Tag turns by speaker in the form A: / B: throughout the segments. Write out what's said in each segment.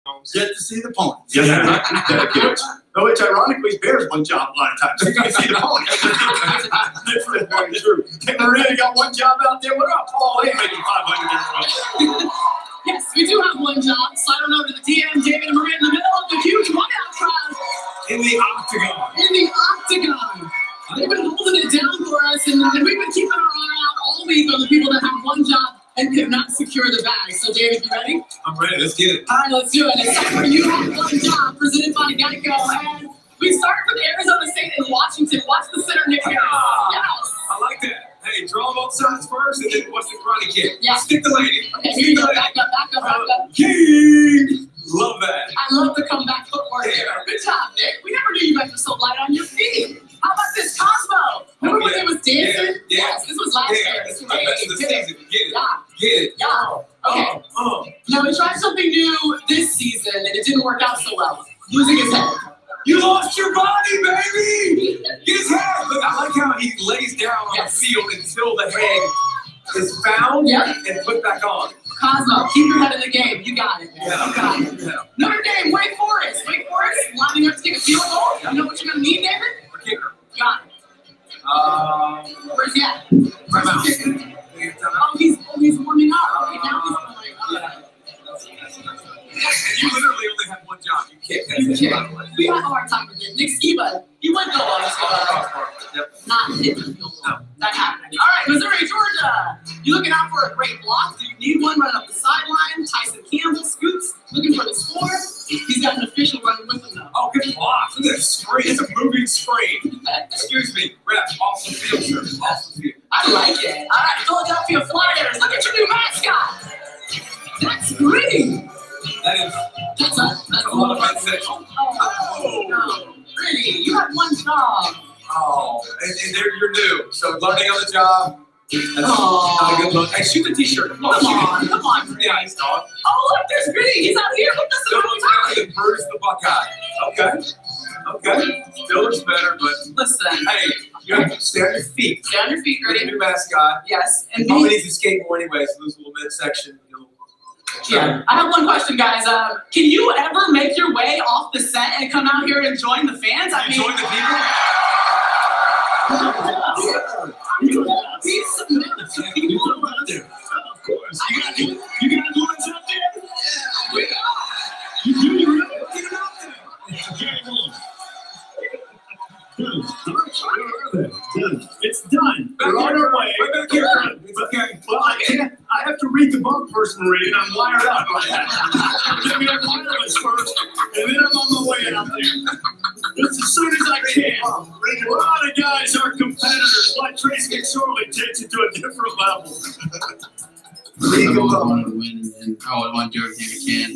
A: Get to see the ponies.
B: Yeah.
A: No, which ironically, Bears one job a lot of times. You can see the ponies. That's very true. Hey, Miranda got one job out there. What about Paul? Hey, making 500
C: Yes, we do have one job. Slide on over to the DM, David and Miranda in the middle of the huge one-out crowd.
B: In the octagon.
C: In the octagon. They've been holding it down for us, and we've been keeping our eye out all week on the people that have one job and could not secure the bag. So, David, you ready?
B: I'm ready. Let's get it.
C: All right, let's do it. It's time for You Have One Job, presented by Geico. And we started with Arizona State and Washington. Watch the center, Nick Harris. Yes.
B: I like that. Hey, draw both sides first, and then watch the karate kick.
C: Yeah.
B: Stick the lady.
C: Okay, here you go. Back up, back up, back up.
B: King. Love that.
C: I love the comeback footwork here. Good job, Nick. We never knew you guys were so light on your feet. How about this Cosmo? Remember when he was dancing?
B: Yeah.
C: Yes, this was last year.
B: This is the best of the season. Get it.
C: Yeah.
B: Get it.
C: Yeah. Okay. Now we tried something new this season, and it didn't work out so well. Losing his head.
B: You lost your body, baby! Get his head! Look, I like how he lays down on the field until the head is found and put back on.
C: Cosmo, keep your head in the game. You got it, man.
B: Yeah,
C: You got it.
B: Yeah.
C: Notre Dame, Wake Forest. Wake Forest lining up to take a field goal. You know what you're going to need, David?
B: A kicker.
C: Got it. Where's he at?
B: Right out.
C: Oh, he's warming up. Okay, now he's going.
B: You literally only have one job. You kick.
C: We have a hard time with it. Nick Skiba, he went go on. Not hit the field goal. That happened. All right, Missouri, Georgia. You looking out for a great block? Do you need one running up the sideline? Tyson Campbell scoots, looking for the score. He's got an official running with him, though.
B: Oh, good block. Look at that screen. It's a moving screen. Excuse me, ref. Awesome field, sir. Awesome field.
C: I like it. All right, Philadelphia Flyers. Look at your new mascot. That's green. That's a lot of fun section. Oh, no. Pretty. You have one job.
B: Oh, and you're new. So learning on the job. That's not a good look. Hey, shoot the t-shirt. Come on. Yeah, he's gone.
C: Oh, look, there's Gritty. He's out here with us the whole time.
B: Bruce the Buckeye. Okay. Still looks better, but
C: listen.
B: Hey, you have to stay on your feet.
C: Stay on your feet, Gritty.
B: New mascot.
C: Yes. And
B: probably needs to skate more anyways. Lose a little midsection.
C: Yeah. I have one question, guys. Can you ever make your way off the set and come out here and join the fans? I mean,
B: join the people? Of course. You got influence out there? Yeah. You really get it out there.
A: It's done. We're on our way.
B: It's okay.
A: Well, I have to read the bump person read. I'm wired up. Get me on wireless first, and then I'm on my way out there. Just as soon as I can. A lot of guys are competitors. Like Tracy McSorley takes it to a different level.
D: I want to win, and I want to do everything I can.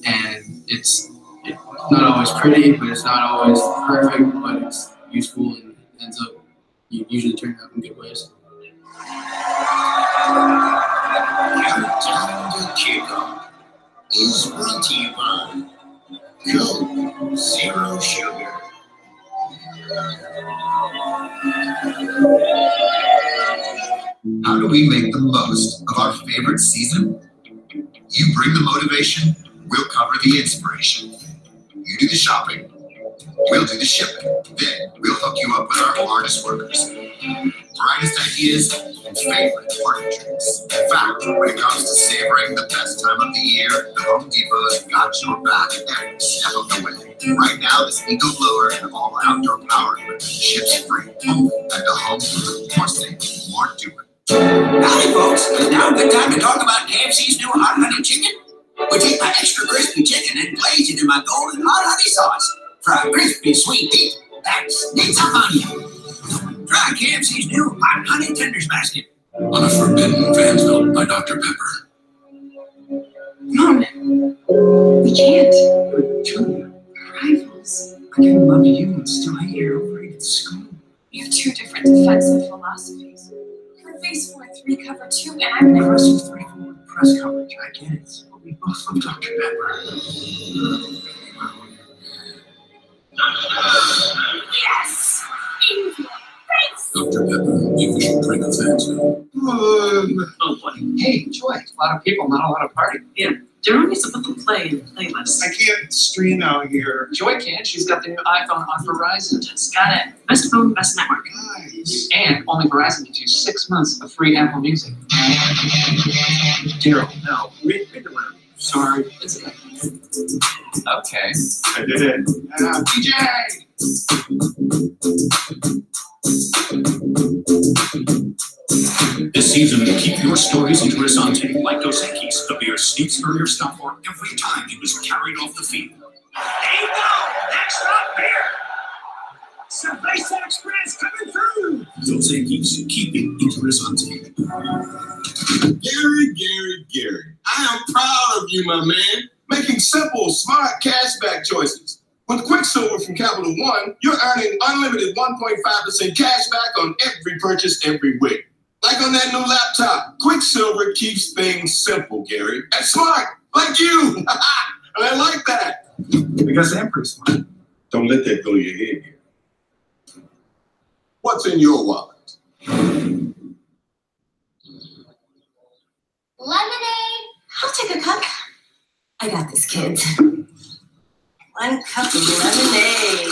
D: And it's not always pretty, but it's not always perfect, but it's useful and ends up usually turning out in good ways.
E: Kickoff is brought to you by Coke Zero Sugar.
F: How do we make the most of our favorite season? You bring the motivation, we'll cover the inspiration. You do the shopping, we'll do the shipping. Then we'll hook you up with our hardest workers, brightest ideas, and favorite party tricks. In fact, when it comes to savoring the best time of the year, the Home Depot's got your back every step of the way. Right now, this Eagle blower and all outdoor power equipment ships free. And the home more safe, more doing.
E: Howdy, folks. Is now a good time to talk about KFC's new hot honey chicken? We take my extra crispy chicken and glaze it in my golden hot honey sauce. Fry crispy sweet heat. That's needs up on you. Try KFC's new hot honey tenders basket.
F: On a forbidden fans note by Dr. Pepper.
G: Mom, we can't. We're two rivals. I can love you and still hate your overrated school.
H: We have two different defensive philosophies. You're face 4-3 cover 2, and I'm
G: never seen 34 press coverage. I get it. But we both love Dr. Pepper.
H: Yes! In your face!
F: Dr. Pepper, the official drink of fans now.
G: Oh, boy. Hey, Joy. A lot of people, not a lot of party. Yeah.
C: Jerome needs to put the play in the playlist.
I: I can't stream out here.
C: Joy can. She's got the new iPhone on Verizon. Just got it. Best phone, best network.
I: Nice.
C: And only Verizon gives you 6 months of free Apple Music. Gerald, no. Read the room. Sorry. It's okay. Okay.
I: I did it. DJ!
A: This season, keep your stories interessante, like Dos Equis, the beer Steve's earlier stop for every time he was carried off the field.
E: Hey, no! Next up, beer! Cerveza Express coming through!
A: Dos Equis, keep it interessante.
J: Gary, I am proud of you, my man, making simple, smart cashback choices. With Quicksilver from Capital One, you're earning unlimited 1.5% cash back on every purchase every week. Like on that new laptop, Quicksilver keeps things simple, Gary. And smart, like you. And I like that.
I: Because I'm pretty smart.
J: Don't let that go to your head here. What's in your wallet?
H: Lemonade. I'll take a cup. I got this, kids.
C: 1 cup of lemonade.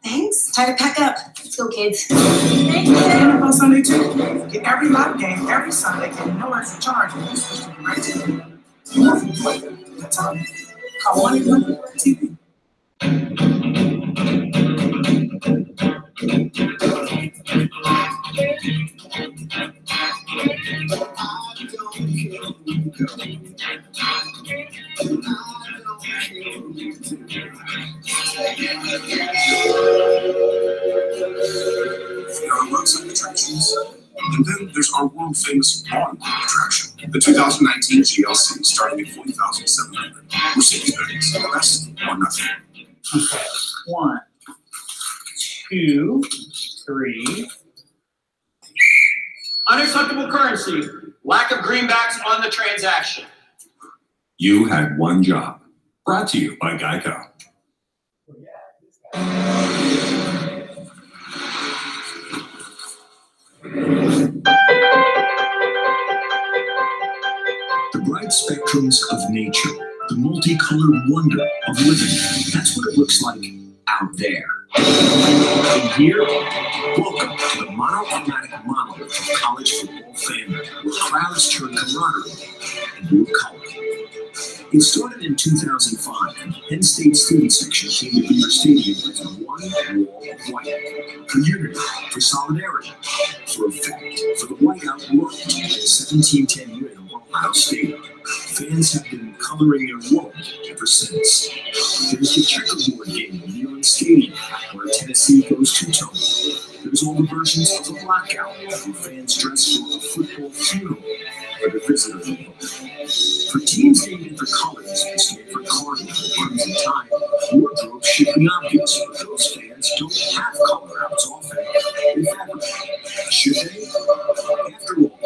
H: Thanks. Time to pack up. Let's go, kids.
G: Thank you. NFL Sunday too. Get every live game every Sunday and no extra charge when you switch to the right TV. You want to enjoy the time. Call 1-800-TV.
A: There are roadside attractions, and then there's our world-famous lawn attraction, the 2019 GLC, starting at $40,700. Mercedes-Benz, the best or nothing.
I: Okay. 1, 2, 3.
K: Unacceptable currency. Lack of greenbacks on the transaction.
A: You had one job. Brought to you by Geico. The bright spectrums of nature, the multicolored wonder of living. That's what it looks like out there. And here, welcome to the monochromatic model of college football fandom, where crowds turn camaraderie into color. It started in 2005, and the Penn State student section came to Beaver Stadium as a one wall of white. For unity, for solidarity, for effect, for the whiteout world in the 1710 unit of Ohio State. Fans have been coloring their world ever since. There's the checkerboard game in New York Stadium, where Tennessee goes two-tone. There's all the versions of the blackout, where fans dress for a football funeral for the visitor vote. For teams named their colors, Stanford Cardinal, Crimson Tide, wardrobe should be obvious, but those fans don't have color outs often, if ever. Should they? After all,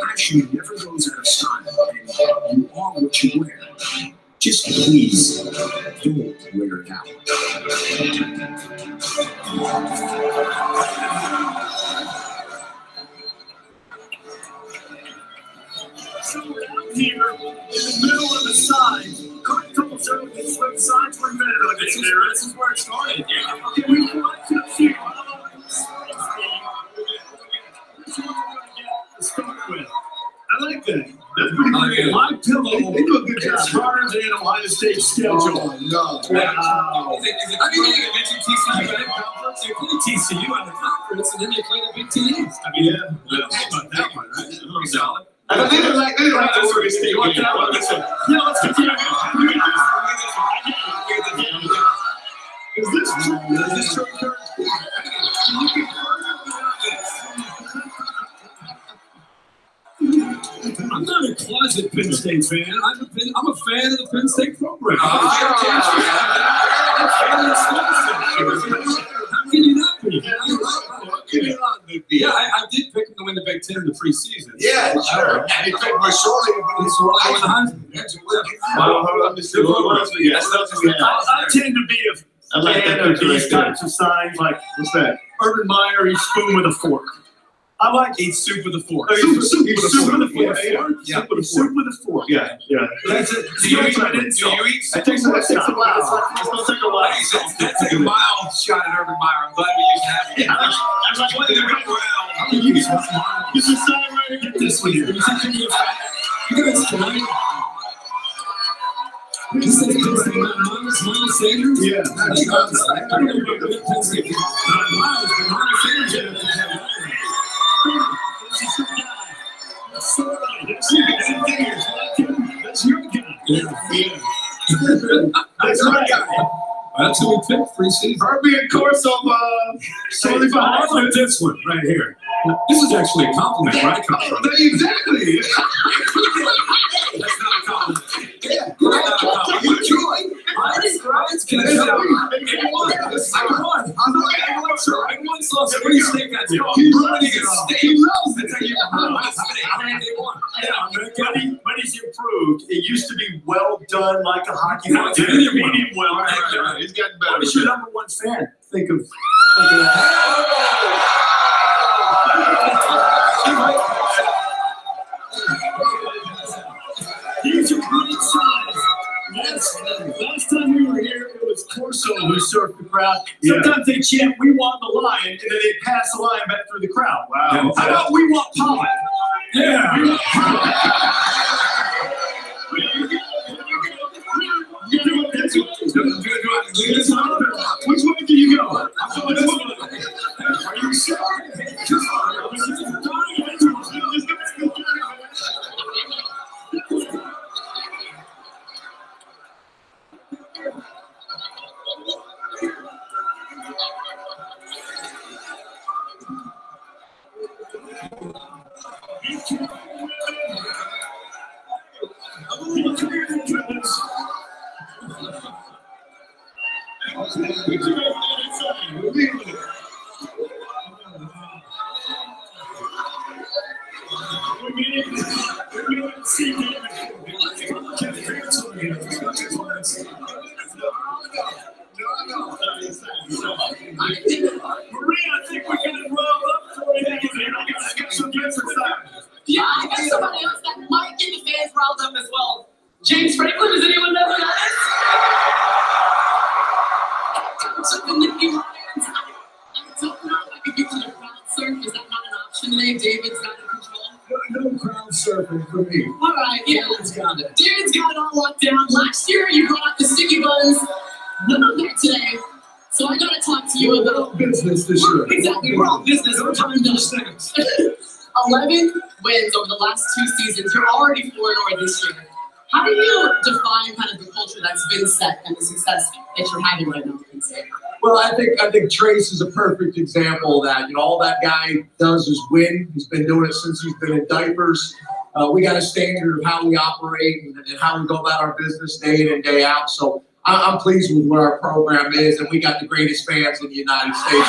A: fashion never goes out of style, and you are what you wear. Just please, don't wear it out. So we're out here in the middle of the signs. Couple services where the signs were invented on this there. This is where it started. Yeah. Okay, we want to see what we're going to start with. I like that. That's pretty good. My pillow. They do a good job. It's harder than Ohio State schedule.
J: Oh, no.
B: I
A: Wow.
B: mean, they mentioned TCU in the conference. They play TCU on the conference, and then they play the Big Ten East.
A: I mean, yeah. Well, how about that one, right? That's pretty solid.
J: I didn't like Oregon State.
A: You want that one? Yeah, let's continue. Is this true? Is this true? I'm not a closet Penn State fan. I'm a fan of the Penn State program. How can you not be? Yeah, I did pick them to win the Big Ten in the preseason.
J: Yeah, sure. And he picked my Shorty.
A: I tend to be a fan of these types of signs, like, what's that? Urban Meyer eats spoon with a fork. I like eat soup with a fork.
B: Oh,
A: Soup with a fork.
B: Yeah.
A: Soup with a fork. Yeah.
B: That's it. Do you eat?
A: That takes a while. It's take a while.
B: That's a mild shot at Urban Meyer. I'm glad we used that.
A: Yeah. I like what they're going around. You just decide where to get this one here.
B: You guys tonight. You said Miles Sanders?
A: Yeah.
B: I don't know about the Penn State. Miles Sanders.
A: That's your guy.
B: Yeah. That's my guy. That's who we picked preseason.
A: Herbie and Corso, sorry for highlight this one right here.
B: This is actually a compliment, right?
A: Exactly.
B: That's not a compliment.
E: Yeah, you join.
B: Everyone saw somebody steak that day. He loves the steak.
A: But he's improved. It used to be well done like a hockey match. Medium well.
J: He's gotten better.
A: What is your number one fan? Think of that. He's a great size. Last time we were here, it was Corso who surfed the crowd. Sometimes they chant, "We want the lion," and then they pass the lion back through the crowd. Wow. How about "We want pie"? Yeah. We want pie. Which way do you go? Are you sure? Yeah, I got somebody else that might get the fans riled up as well. James Franklin, does anyone know who that is? I don't know if I could get you to crowd surf. Is that not an option today? David's not in control. No crowd surfing for me.
C: All right, yeah. David's got it all locked down. Last year, you brought out the sticky buns. None of that today. So I gotta talk to you about
A: business this year.
C: Exactly, we're all business. We're trying to 11 wins over the last 2 seasons. You're already 4-0 this year. How do you define kind of the culture that's been set and the success that you're having right now?
L: Well, I think Trace is a perfect example of that. You know, all that guy does is win. He's been doing it since he's been in diapers. We got a standard of how we operate and how we go about our business day in and day out. So I'm pleased with where our program is, and we got the greatest fans in the United States.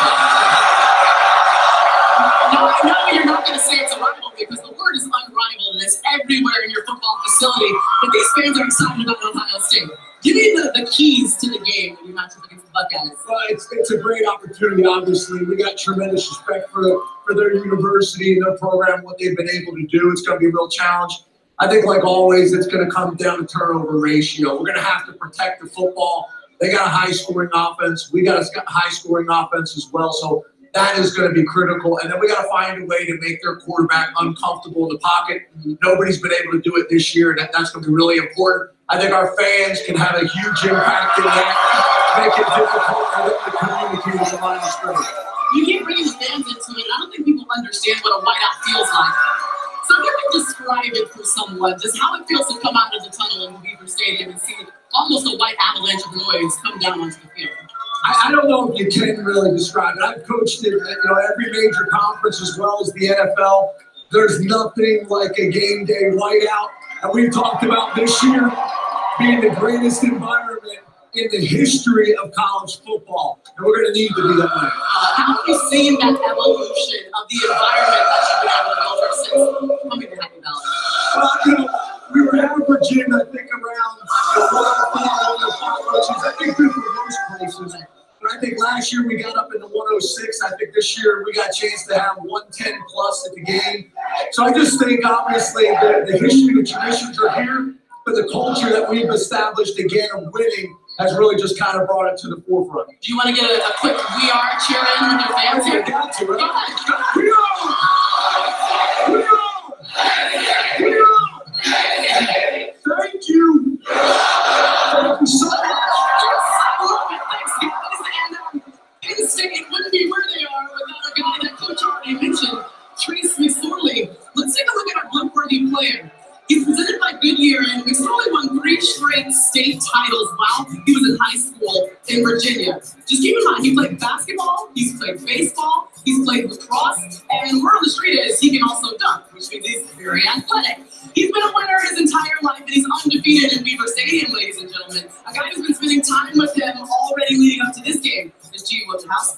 C: No, I know you're not going to say it's a rival because the word is unrivaled and it's everywhere in your football facility. But these fans are excited about Ohio State. Give me the keys to the game when you match up against the Buckeyes.
L: Well, it's a great opportunity, obviously. We got tremendous respect for their university and their program, what they've been able to do. It's going to be a real challenge. I think, like always, it's going to come down to turnover ratio. We're going to have to protect the football. They got a high-scoring offense. We got a high-scoring offense as well. So that is going to be critical. And then we got to find a way to make their quarterback uncomfortable in the pocket. Nobody's been able to do it this year, and that's going to be really important. I think our fans can have a huge impact in that, make it difficult for them to communicate with the line of scrimmage.
C: You keep bringing the fans into it. I don't think people understand what a whiteout feels like. So if you can describe it for someone, just how it feels to come out of the tunnel in the Beaver Stadium and see almost a white avalanche of noise come down onto the field.
L: I don't know if you can really describe it. I've coached it, every major conference as well as the NFL. There's nothing like a game day whiteout. And we've talked about this year being the greatest environment in the history of college football. And we're going to need to be that way.
C: How have you seen that evolution of the environment that you've been able to build since coming to Happy Valley?
L: We were averaging, I think, around the 105, which is, I think, good for most places. But I think last year we got up in the 106. I think this year. We got a chance to have 110 plus at the game. So I just think, obviously, the history, the traditions are here, but the culture that we've established again of winning has really just kind of brought it to the forefront.
C: Do you want to get a quick "We Are" cheer in with your fans here?
L: Got to.
C: Go ahead.
L: We are! We are! We are! Thank you! Thank you so much!
C: Thanks, guys. And Penn State wouldn't be where they are without a guy that Coach already mentioned, Trace McSorley. Let's take a look at our blimp-worthy player. He's presented by Goodyear, and McSorley won 3 straight state titles while he was in high school in Virginia. Just keep in mind, he played basketball, he's played baseball, he's played lacrosse, and word on the street is he can also dunk, which means he's very athletic. He's been a winner his entire life, and he's undefeated in Beaver Stadium, ladies and gentlemen. A guy who's been spending time with him already leading up to this game is G. Woodhouse.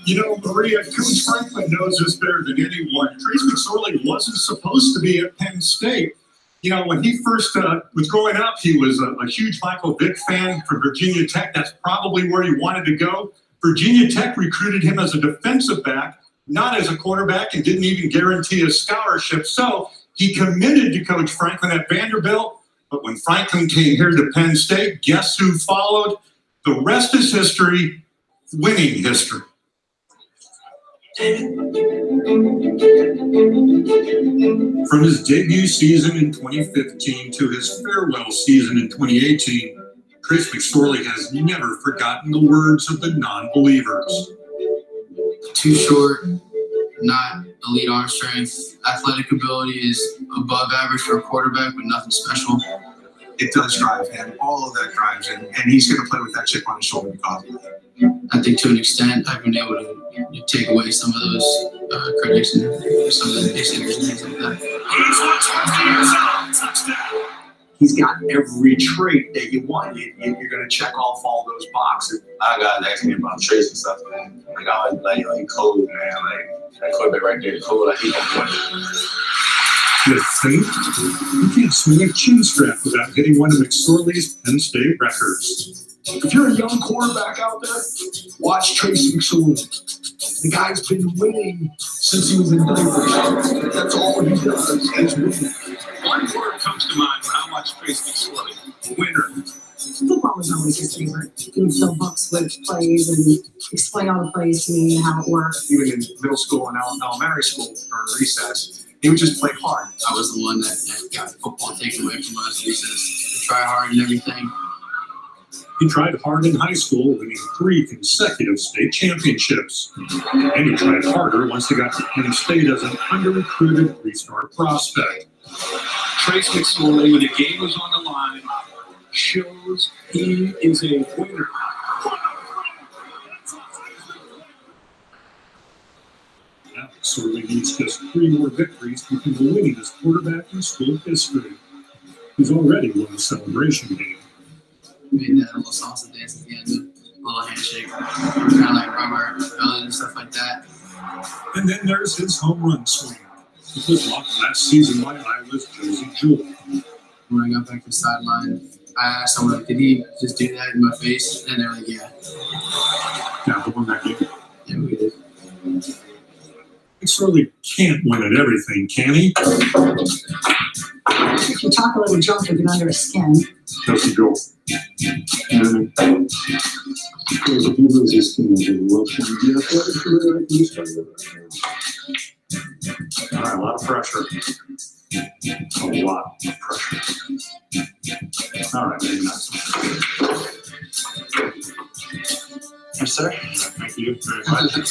A: You know, Maria, Coach Franklin knows this better than anyone. Trace McSorley wasn't supposed to be at Penn State. You know, when he first was growing up, he was a huge Michael Vick fan from Virginia Tech. That's probably where he wanted to go. Virginia Tech recruited him as a defensive back, not as a quarterback, and didn't even guarantee a scholarship. So he committed to Coach Franklin at Vanderbilt. But when Franklin came here to Penn State, guess who followed? The rest is history, winning history. From his debut season in 2015 to his farewell season in 2018, Trace McSorley has never forgotten the words of the non-believers.
D: Too short, not elite arm strength. Athletic ability is above average for a quarterback, but nothing special.
I: It does drive him. All of that drives him, and he's going to play with that chip on his shoulder because of that.
D: I think to an extent, I've been able to take away some of those critics and some of the naysayers and things like that.
I: He's got every trait that you want. You're going to check off all those boxes.
M: I got asking me about Trace and stuff, man. Like, I was like cold, man. Like, that quarterback right there, cold. Like, he don't win.
A: You think? You can't swing a chin strap without hitting one of McSorley's Penn State records.
L: If you're a young quarterback out there, watch Trace McSorley. The guy's been winning since he was in diapers. That's all he does is winning.
J: One word comes to mind when I watch Trace McSorley: winner.
N: Football was always his favorite. He would fill books with plays and explain all the plays to me and how it worked.
I: Even in middle school and elementary school during recess, he would just play hard.
D: I was the one that got football taken away from us. To try hard and everything.
A: He tried hard in high school, winning 3 consecutive state championships. And he tried harder once he got to Penn State as an under-recruited 3-star prospect.
J: Trace McSorley, when the game was on the line, shows he is a winner.
A: Now McSorley needs just 3 more victories to become the winningest quarterback in school history. He's already won the celebration game.
D: We made that little salsa dance at the end, a little handshake. Kind of like rubber belly and stuff like that.
A: And then there's his home run swing. It was blocked last season by Iowa's Josie Jewell.
D: When I got back to the sideline, I asked someone, did he just do that in my face? And they were like, yeah.
A: Now, who won that game?
D: Yeah, we did.
A: McSorley can't win at everything, can he?
N: If you talk a little junk, you get under his skin.
A: Does he go?
O: If he loses skin, what should he do after that?
A: All right, a lot of pressure. A lot of pressure. All right, maybe not.
I: Yes, sir.
A: Thank you very much.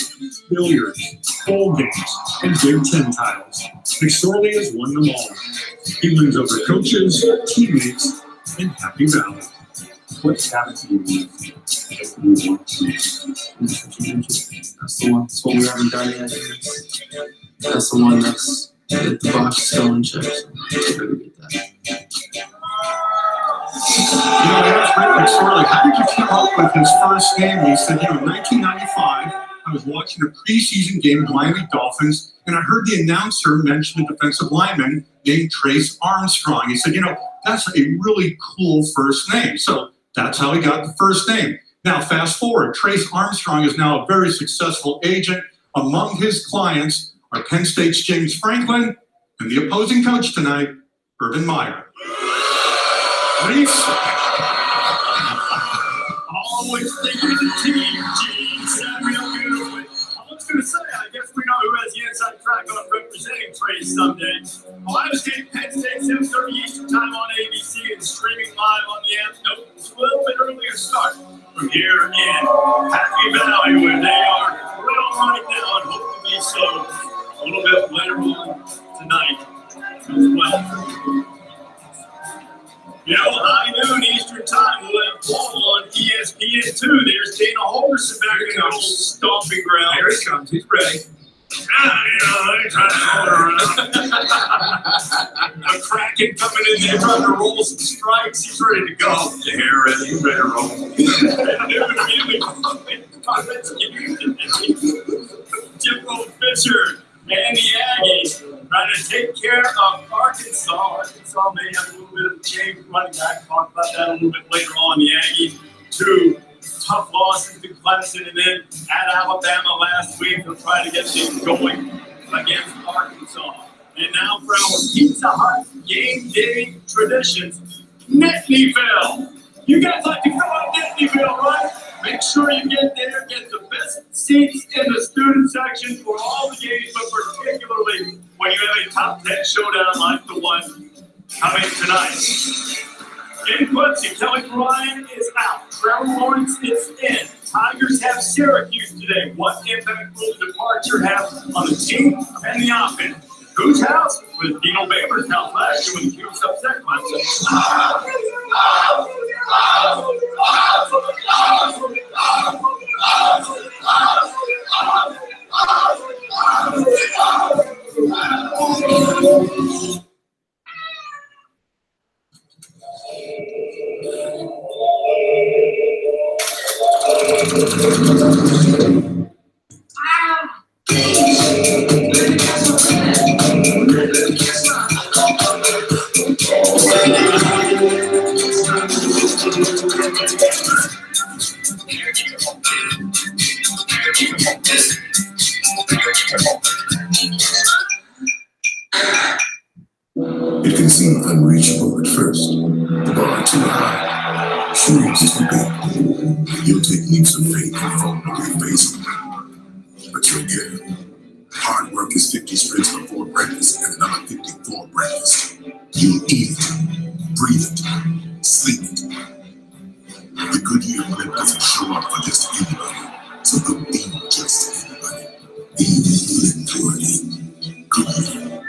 A: Billiards, bowl games, and Big Ten titles. McSorley has won them all. He wins over coaches, teammates, and Happy Valley.
O: What's happened to you?
D: That's the one. That's what we haven't done yet. That's the one that's the box still in check. So we get that.
A: You know, I asked Rick McSorley, how did you come up with his first name? And he said, you know, in 1995, I was watching a preseason game of Miami Dolphins, and I heard the announcer mention a defensive lineman named Trace Armstrong. He said, you know, that's a really cool first name. So that's how he got the first name. Now, fast forward, Trace Armstrong is now a very successful agent.
P: Among his clients are Penn State's James Franklin and the opposing coach tonight, Urban Meyer. Please.
A: Always thinking of the team, Gene. Samuel beautifully. I was going to say, I guess we know who has the inside track on representing Trey someday. Ohio State, Penn State, 7:30 Eastern time on ABC and streaming live on the app. Nope, it's a little bit earlier start from here in Happy Valley, where they are well right now and hope to be so a little bit later on tonight as well. You know, high noon Eastern time, we'll have Paul on ESPN2. There's Dana Holgerson back in the old stomping ground.
B: Here he comes. He's ready.
A: They're trying to hold her a Kraken coming in there trying to roll some strikes. He's ready to go.
B: You're ready. He's ready to roll.
A: Jimbo Fisher and the Aggies trying to take care of Arkansas. Arkansas may have a little bit of a change running back. Talk about that a little bit later on. The Aggies, 2 tough losses to Clemson and then at Alabama last week. They'll try to get things going against Arkansas. And now for our Pizza Hut game day traditions, Nittanyville. You guys like to come up Nittanyville, right? Make sure you get there, get the best seats in the student section for all the games, but particularly when you have a top 10 showdown like the one coming tonight. In Quincy, Kelly Ryan is out. Trevor Lawrence is in. Tigers have Syracuse today. What impact will the departure have on the team and the offense? Whose house? With Dino Baber's house last year when the Cubes upset Clemson.
Q: It can seem unreachable at first. The bar too high, shoes too big. You'll take leaps of faith and fall on your face. But you'll get it. Hard work is 50 sprints before breakfast and another 50 for breakfast. You eat it, breathe it, sleep it. The Goodyear blimp doesn't show up for just anybody, so don't be just anybody. Be literally Goodyear,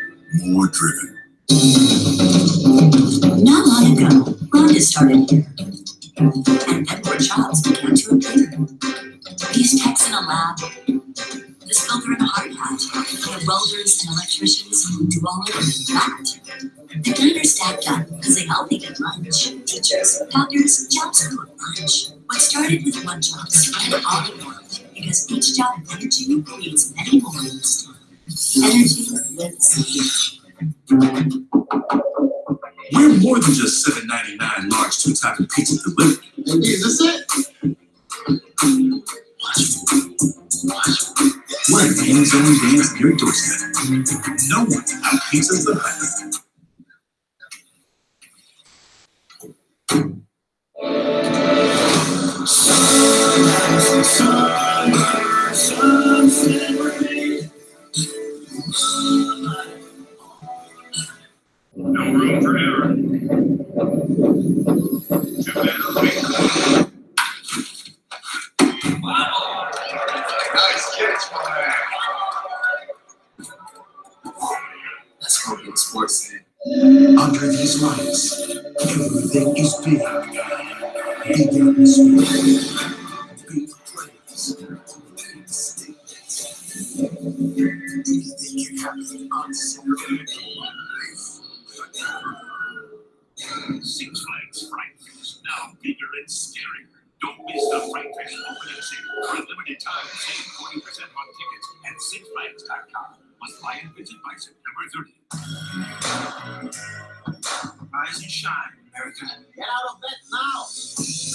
Q: more driven.
R: Not long ago, Rhonda started here, and then more jobs began to appear. These techs in a lab, this builder in a hard hat, the welders and electricians who do all of that. The diners stacked up because they all needed lunch. Teachers, doctors, jobs are at lunch. What started with one job spread all at once, because each job of energy creates many more in this town. Energy lives here.
S: We're more than just $7.99 large 2-topping pizza delivery.
T: Is this it?
S: We're a hands-on dance on your doorstep. No one outpizzas the Hut.
A: No room for error.
B: Nice catch, my man.
S: Let's go to the sports scene.
Q: Under these lights, everything is big. Big atmosphere. Big players. Big statements. Anything can happen on Saturday.
A: Six Flags Fright Fest, now bigger and scarier. Don't miss the Fright Fest opening sale. For a limited time, save 40% on tickets at SixFlags.com. Must buy and visit by September 30th. Rise and shine
F: America. Get out of bed now.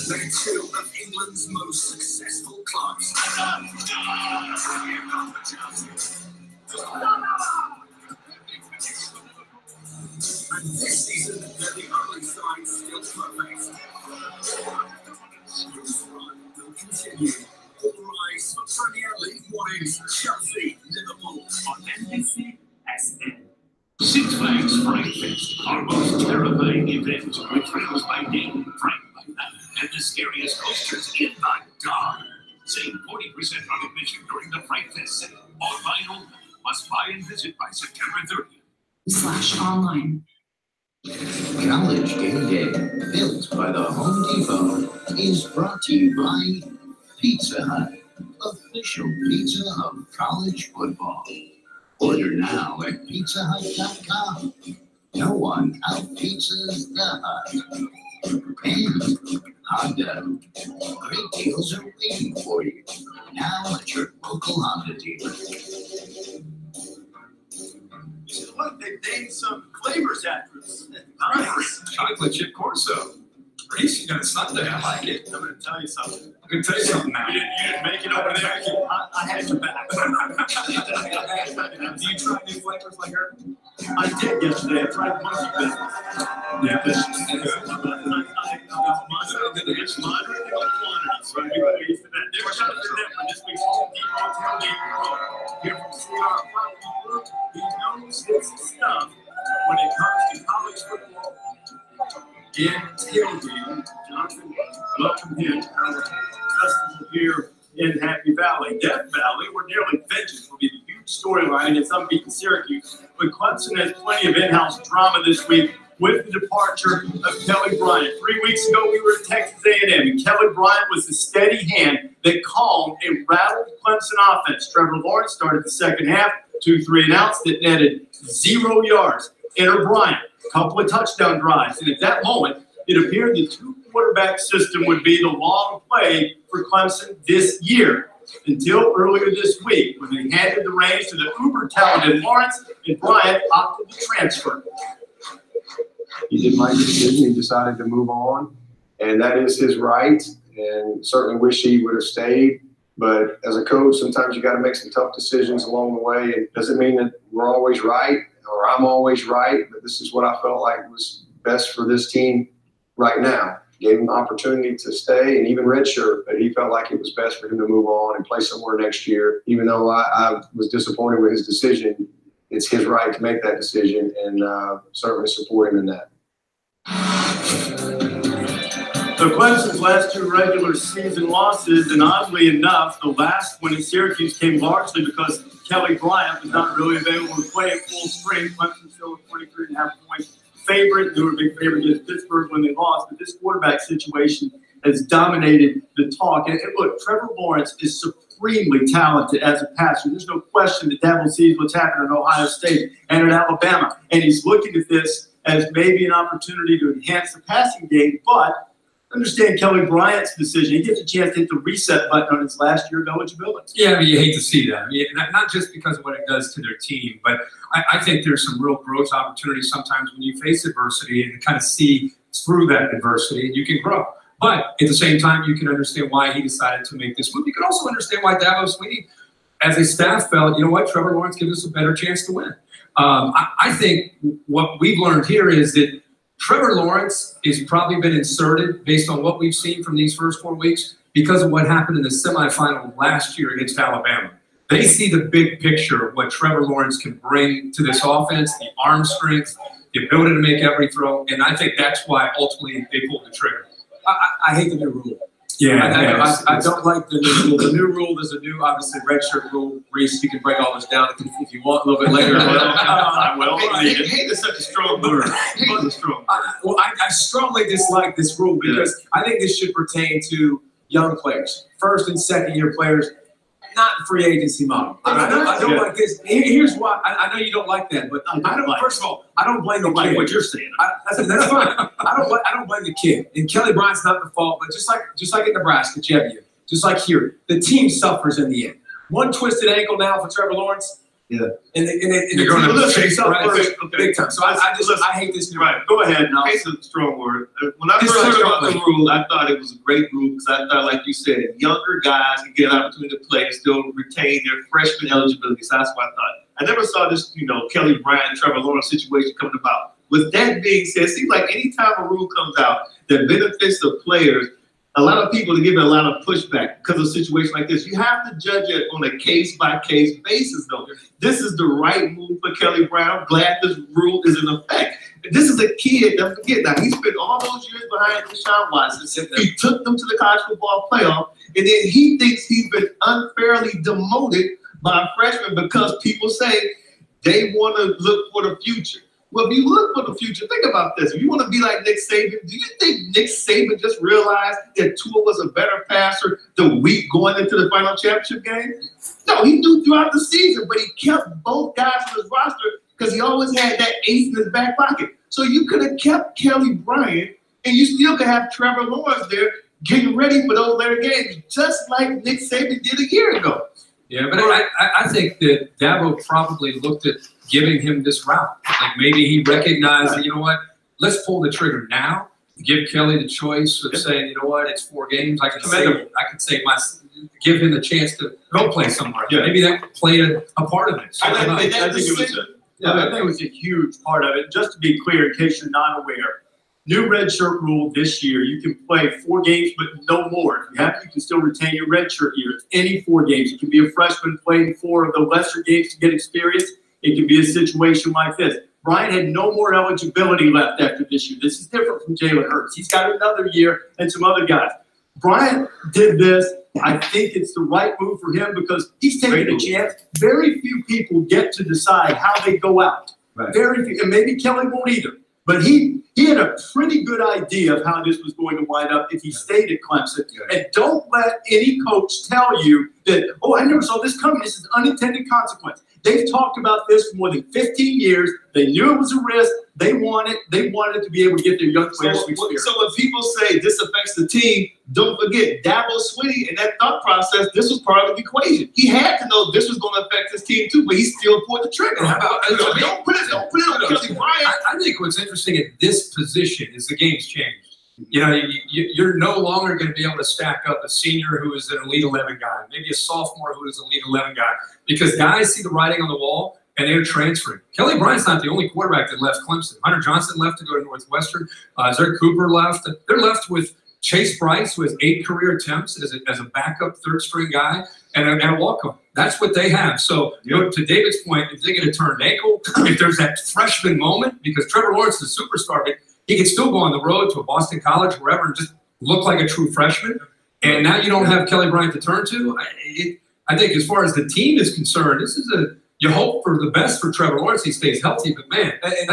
F: They're two of England's most successful clubs. And this season, they're the only side still perfect. This run will continue. All rise for Premier League mornings. Chelsea, Liverpool on NBC SN.
U: Six Flags Fright Fest, our most terrifying event, with thrills by day, fright by night, and the scariest coasters in the dark. Save 40% on admission during the Fright Fest sale. Online only. Must buy and visit by September
N: 30th/online.
E: College Game Day, built by the Home Depot, is brought to you by Pizza Hut, official pizza of college football. Order now at pizzahut.com. No one out-pizzas the Hut. And Honda. Great deals are waiting for you. Now at your local Honda dealer.
A: Look, they named some flavors after us.
B: Nice. Chocolate chip corso. Reese, you got a Sunday. I like it.
A: I'm going to tell you something.
B: I'm going to tell you something now.
A: You didn't make it over there. I had your back.
B: Do you try new flavors like her?
A: I did yesterday. I tried monkey business.
B: Yeah,
A: it's moderate in quantity, so everybody used to that. They're trying to do that for this week's Home Depot tailgate program. Here from CR Property Group, he knows his stuff when it comes to college football. And tailgating, Jonathan, welcome him to our festival here in Happy Valley. Death Valley, where nearly vengeance will be the huge storyline against unbeaten Syracuse. But Clemson has plenty of in-house drama this week with the departure of Kelly Bryant. 3 weeks ago, we were at Texas A&M, and Kelly Bryant was the steady hand that calmed a rattled Clemson offense. Trevor Lawrence started the second half, 2 3-and-outs that netted 0 yards. Enter Bryant, a couple of touchdown drives, and at that moment, it appeared the 2-quarterback system would be the long play for Clemson this year, until earlier this week when they handed the reins to the uber-talented Lawrence, and Bryant opted to transfer.
V: He didn't like the decision. He decided to move on, and that is his right, and certainly wish he would have stayed. But as a coach, sometimes you got to make some tough decisions along the way. It doesn't mean that we're always right or I'm always right, but this is what I felt like was best for this team right now. Gave him the opportunity to stay and even redshirt, but he felt like it was best for him to move on and play somewhere next year. Even though I was disappointed with his decision, it's his right to make that decision, and certainly support him in that.
A: So Clemson's last 2 regular season losses, and oddly enough, the last one in Syracuse came largely because Kelly Bryant was not really available to play at full strength. Clemson still a 23.5-point favorite. They were a big favorite against Pittsburgh when they lost, but this quarterback situation has dominated the talk. And look, Trevor Lawrence is supremely talented as a passer. There's no question the devil sees what's happening at Ohio State and at Alabama, and he's looking at this as maybe an opportunity to enhance the passing game, but understand Kelly Bryant's decision. He gets a chance to hit the reset button on his last year of eligibility.
B: Yeah, I mean, you hate to see that. I mean, not just because of what it does to their team, but I think there's some real growth opportunities sometimes when you face adversity and kind of see through that adversity and you can grow. But at the same time, you can understand why he decided to make this move. You can also understand why Dabo Swinney, as a staff, felt, you know what, Trevor Lawrence gives us a better chance to win. I think what we've learned here is that Trevor Lawrence has probably been inserted based on what we've seen from these first 4 weeks because of what happened in the semifinal last year against Alabama. They see the big picture of what Trevor Lawrence can bring to this offense, the arm strength, the ability to make every throw, and I think that's why ultimately they pulled the trigger.
L: I hate the new rule.
B: Yeah,
L: I don't like the new rule. The new rule, there's a new, obviously, redshirt rule. Reese, you can break all this down if you want a little bit later.
A: I will. Hate is such a strong word.
L: I strongly dislike this rule because I think this should pertain to young players, first and second year players, not free agency model. I don't like this. Here's why. I know you don't like that, but I don't. First of all, I don't blame the kid.
A: What you're saying.
L: That's fine. I don't blame the kid. And Kelly Bryant's not the fault, but just like in Nebraska, Jebbia, just like here, the team suffers in the end. One twisted ankle now for Trevor Lawrence.
G: Yeah.
B: And they're going to chase
J: first.
B: big time. So I hate this new.
J: Right. Go ahead. Now, it's a strong word. When I first heard about the rule, I thought it was a great rule because I thought, like you said, younger guys can get an opportunity to play and still retain their freshman eligibility. So that's what I thought. I never saw this, Kelly Bryant, Trevor Lawrence situation coming about. With that being said, it seems like any time a rule comes out that benefits the players, a lot of people are giving a lot of pushback because of a situation like this. You have to judge it on a case-by-case basis, though. This is the right move for Kelly Brown. Glad this rule is in effect. This is a kid, don't forget now, he spent all those years behind Deshaun Watson. He took them to the college football playoff, and then he thinks he's been unfairly demoted by a freshman because people say they want to look for the future. Well, if you look for the future, think about this. If you want to be like Nick Saban, do you think Nick Saban just realized that Tua was a better passer the week going into the final championship game? No, he knew throughout the season, but he kept both guys on his roster because he always had that ace in his back pocket. So you could have kept Kelly Bryant, and you still could have Trevor Lawrence there getting ready for those later games, just like Nick Saban did a year ago.
B: Yeah, but I think that Dabo probably looked at giving him this route. Like maybe he recognized that, you know what, let's pull the trigger now. Give Kelly the choice of saying, you know what, it's 4 games. I can give him the chance to go play somewhere. Yeah. Maybe that played a part of it. So
A: I think it was a huge part of it. Just to be clear, in case you're not aware, new redshirt rule this year, you can play 4 games, but no more. If you have, you can still retain your redshirt year. It's any 4 games. You can be a freshman playing 4 of the lesser games to get experience. It can be a situation like this. Bryant had no more eligibility left after this year. This is different from Jalen Hurts. He's got another year and some other guys. Bryant did this. I think it's the right move for him because he's taking a chance. Very few people get to decide how they go out. Right. Very few, and maybe Kelly won't either. But he had a pretty good idea of how this was going to wind up if he stayed at Clemson. And don't let any coach tell you that, oh, I never saw this coming. This is unintended consequence. They've talked about this for more than 15 years. They knew it was a risk. They wanted to be able to get their young players to experience.
J: So when people say this affects the team, don't forget Dabo Swinney and that thought process, this was part of the equation. He had to know this was going to affect his team too, but he still pulled the trigger. Don't put it on Kelly Bryant.
B: I think what's interesting at this position is the game's changed. You know, you're no longer going to be able to stack up a senior who is an Elite 11 guy, maybe a sophomore who is an Elite 11 guy, because guys see the writing on the wall and they're transferring. Kelly Bryant's not the only quarterback that left Clemson. Hunter Johnson left to go to Northwestern. Zach Cooper left. They're left with Chase Bryce, who has 8 career attempts as a backup third-string guy, and a walk-on. That's what they have. So, to David's point, if they get a turned ankle, if there's that freshman moment, because Trevor Lawrence is a superstar, but he can still go on the road to a Boston college, wherever, and just look like a true freshman. And now you don't have Kelly Bryant to turn to. I think as far as the team is concerned, this is you hope for the best for Trevor Lawrence. He stays healthy, but man, they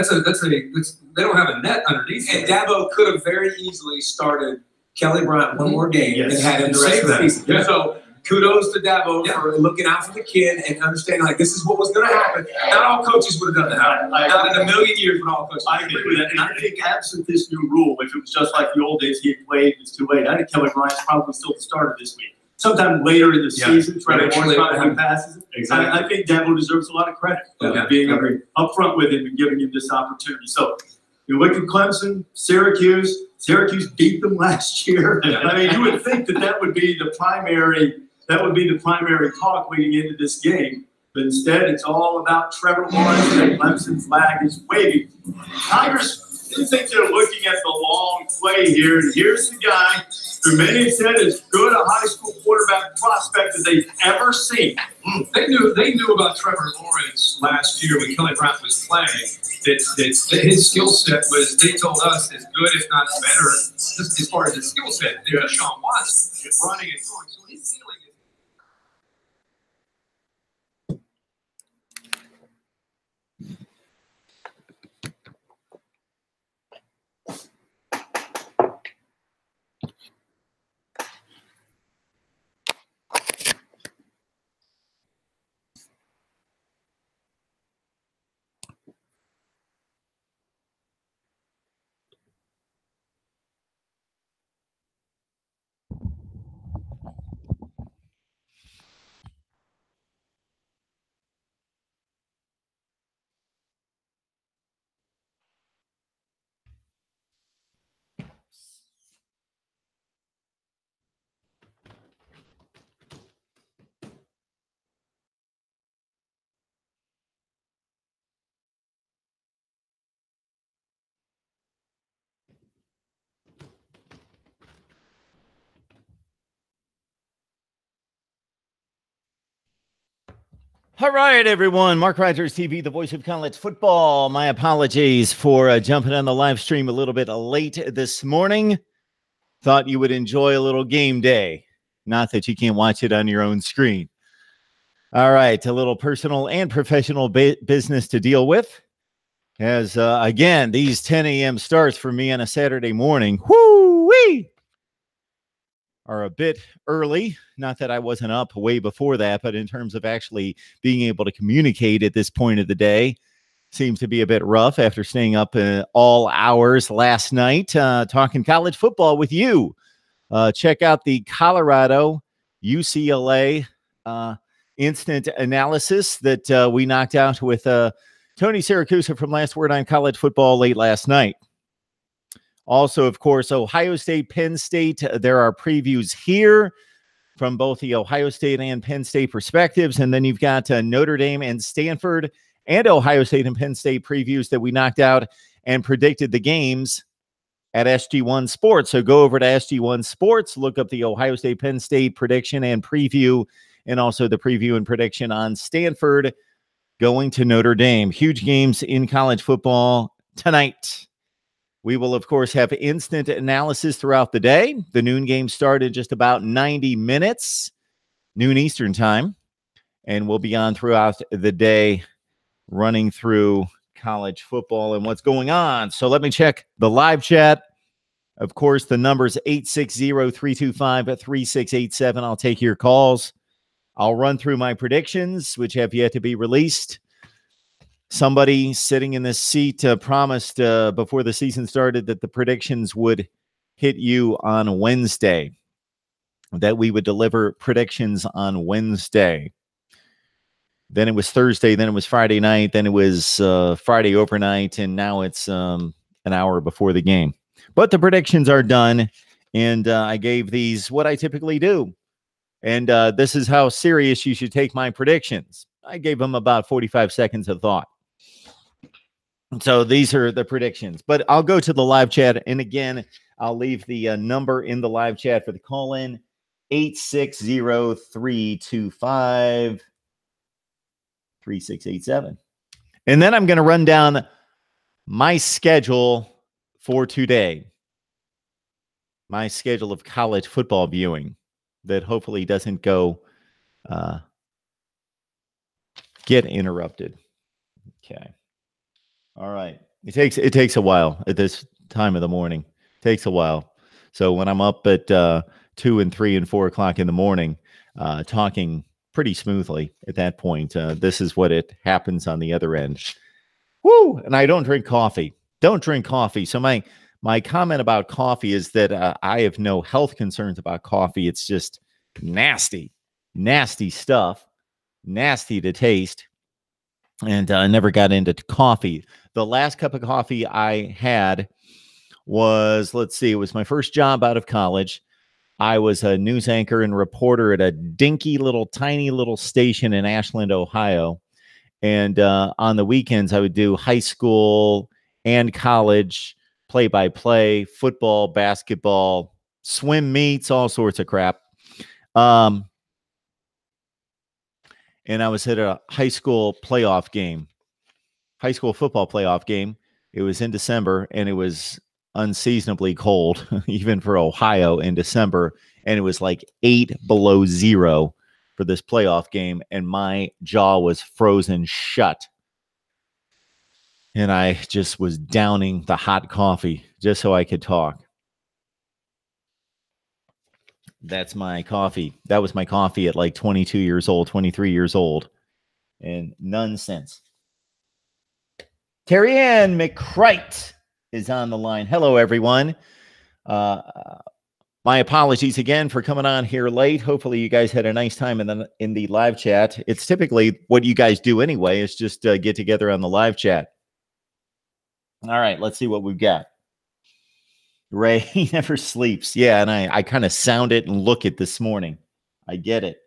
B: don't have a net underneath.
I: And Dabo could have very easily started Kelly Bryant one more game and had him the rest of the season. Yeah. So kudos to Dabo for looking out for the kid and understanding like this is what was going to happen. Not all coaches would have done that. Not in a million years would all coaches.
A: I agree with that, and I think absent this new rule, if it was just like the old days, he had played, it's too late. I think Kelly Bryant's probably still the starter this week. Sometime later in the season, Trevor Lawrence probably passes it. Exactly. I think Dabo deserves a lot of credit for being upfront with him and giving him this opportunity. So you look at Clemson, Syracuse. Syracuse beat them last year. I mean, you would think that would be the primary. That would be the primary talk leading into this game. But instead, it's all about Trevor Lawrence, and Clemson flag is waving. Tigers, I think they're looking at the long play here. And here's the guy who many have said is good a high school quarterback prospect as they've ever seen.
B: They knew about Trevor Lawrence last year when Kelly Bryant was playing. That his skill set was, they told us, as good, if not better, just as far as his skill set. Sean Watson running and throwing. So his ceiling is.
G: All right, everyone. Mark Rogers TV, the voice of college football. My apologies for jumping on the live stream a little bit late this morning. Thought you would enjoy a little game day. Not that you can't watch it on your own screen. All right, a little personal and professional business to deal with. As, again, these 10 a.m. starts for me on a Saturday morning, whoo-wee, are a bit early. Not that I wasn't up way before that, but in terms of actually being able to communicate at this point of the day, seems to be a bit rough after staying up all hours last night talking college football with you. Check out the Colorado UCLA instant analysis that we knocked out with Tony Siracusa from Last Word on College Football late last night. Also, of course, Ohio State, Penn State. There are previews here from both the Ohio State and Penn State perspectives. And then you've got Notre Dame and Stanford and Ohio State and Penn State previews that we knocked out and predicted the games at SG1 Sports. So go over to SG1 Sports, look up the Ohio State, Penn State prediction and preview, and also the preview and prediction on Stanford going to Notre Dame. Huge games in college football tonight. We will, of course, have instant analysis throughout the day. The noon game started just about 90 minutes, noon Eastern time, and we'll be on throughout the day running through college football and what's going on. So let me check the live chat. Of course, the number's 860-325-3687. I'll take your calls. I'll run through my predictions, which have yet to be released. Somebody sitting in this seat promised before the season started that the predictions would hit you on Wednesday, that we would deliver predictions on Wednesday. Then it was Thursday, then it was Friday night, then it was Friday overnight, and now it's an hour before the game. But the predictions are done, and I gave these what I typically do. And this is how serious you should take my predictions. I gave them about 45 seconds of thought. So these are the predictions, but I'll go to the live chat. And again, I'll leave the number in the live chat for the call in 860-325-3687. And then I'm going to run down my schedule for today. My schedule of college football viewing that hopefully doesn't go get interrupted. Okay. All right. It takes a while at this time of the morning. It takes a while. So when I'm up at 2 and 3 and 4 o'clock in the morning, talking pretty smoothly at that point, this is what it happens on the other end. Woo! And I don't drink coffee. Don't drink coffee. So my comment about coffee is that I have no health concerns about coffee. It's just nasty stuff, nasty to taste. And I never got into coffee. The last cup of coffee I had was, let's see, it was my first job out of college. I was a news anchor and reporter at a dinky little, tiny little station in Ashland, Ohio. And on the weekends, I would do high school and college play-by-play, football, basketball, swim meets, all sorts of crap. And I was at a high school playoff game, high school football playoff game. It was in December, and it was unseasonably cold, even for Ohio in December. And it was like 8 below zero for this playoff game, and my jaw was frozen shut. And I just was downing the hot coffee just so I could talk. That's my coffee. That was my coffee at like 22 years old, 23 years old. And none since. Terry Ann McCrite is on the line. Hello, everyone. My apologies again for coming on here late. Hopefully you guys had a nice time in the live chat. It's typically what you guys do anyway, is just get together on the live chat. All right, let's see what we've got. Ray, he never sleeps. Yeah, and I kind of sound it and look it this morning. I get it.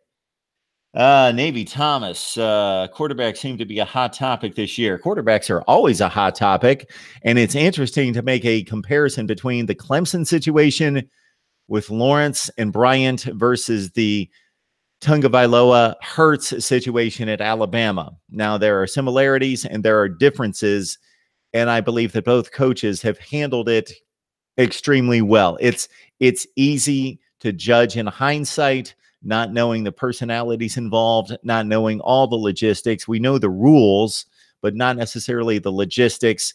G: Navy Thomas, quarterbacks seem to be a hot topic this year. Quarterbacks are always a hot topic, and it's interesting to make a comparison between the Clemson situation with Lawrence and Bryant versus the Tagovailoa Hurts situation at Alabama. Now, there are similarities and there are differences, and I believe that both coaches have handled it extremely well. It's easy to judge in hindsight, not knowing the personalities involved, not knowing all the logistics. We know the rules, but not necessarily the logistics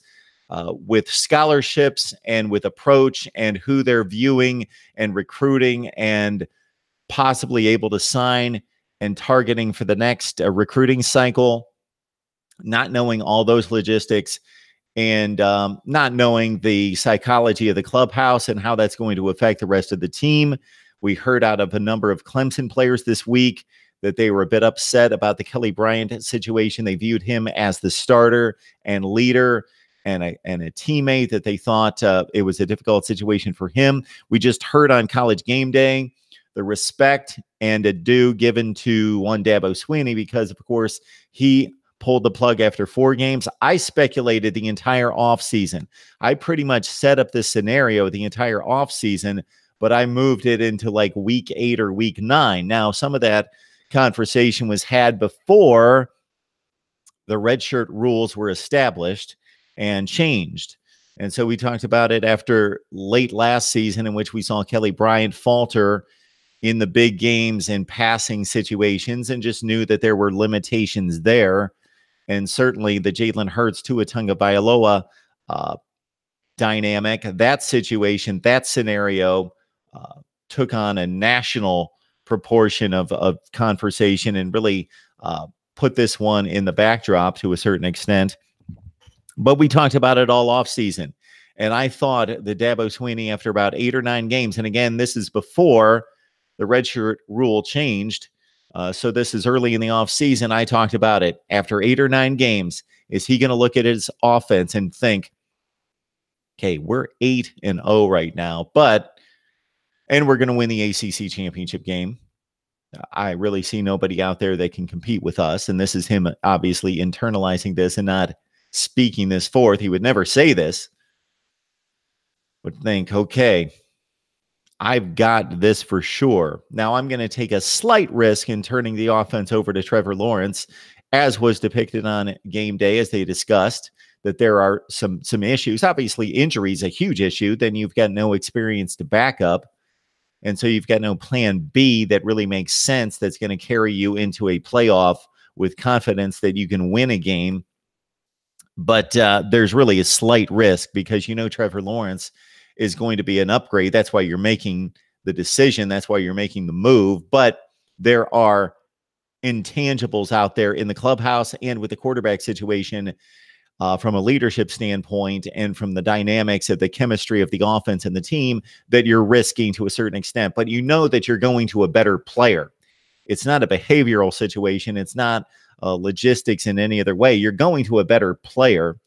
G: with scholarships and with approach and who they're viewing and recruiting and possibly able to sign and targeting for the next recruiting cycle, not knowing all those logistics and not knowing the psychology of the clubhouse and how that's going to affect the rest of the team. We heard out of a number of Clemson players this week that they were a bit upset about the Kelly Bryant situation. They viewed him as the starter and leader and a teammate, that they thought it was a difficult situation for him. We just heard on College Game Day the respect and a due given to one Dabo Swinney because, of course, he pulled the plug after 4 games. I speculated the entire offseason. I pretty much set up this scenario the entire offseason, but I moved it into like week 8 or week 9. Now, some of that conversation was had before the redshirt rules were established and changed. And so we talked about it after late last season, in which we saw Kelly Bryant falter in the big games and passing situations, and just knew that there were limitations there. And certainly the Jalen Hurts Tua Tagovailoa dynamic, that situation, that scenario took on a national proportion of conversation and really put this one in the backdrop to a certain extent. But we talked about it all offseason. And I thought that Dabo Swinney, after about 8 or 9 games, and again, this is before the redshirt rule changed, so this is early in the offseason, I talked about it. After 8 or 9 games, is he going to look at his offense and think, okay, we're 8-0 right now, and we're going to win the ACC championship game. I really see nobody out there that can compete with us. And this is him obviously internalizing this and not speaking this forth. He would never say this, but think, okay, I've got this for sure. Now I'm going to take a slight risk in turning the offense over to Trevor Lawrence, as was depicted on game day, as they discussed, that there are some issues. Obviously, injury is a huge issue. Then you've got no experience to back up. And so you've got no plan B that really makes sense that's going to carry you into a playoff with confidence that you can win a game. But there's really a slight risk because Trevor Lawrence is going to be an upgrade. That's why you're making the decision. That's why you're making the move. But there are intangibles out there in the clubhouse and with the quarterback situation from a leadership standpoint and from the dynamics of the chemistry of the offense and the team that you're risking to a certain extent. But you know that you're going to a better player. It's not a behavioral situation. It's not logistics in any other way. You're going to a better player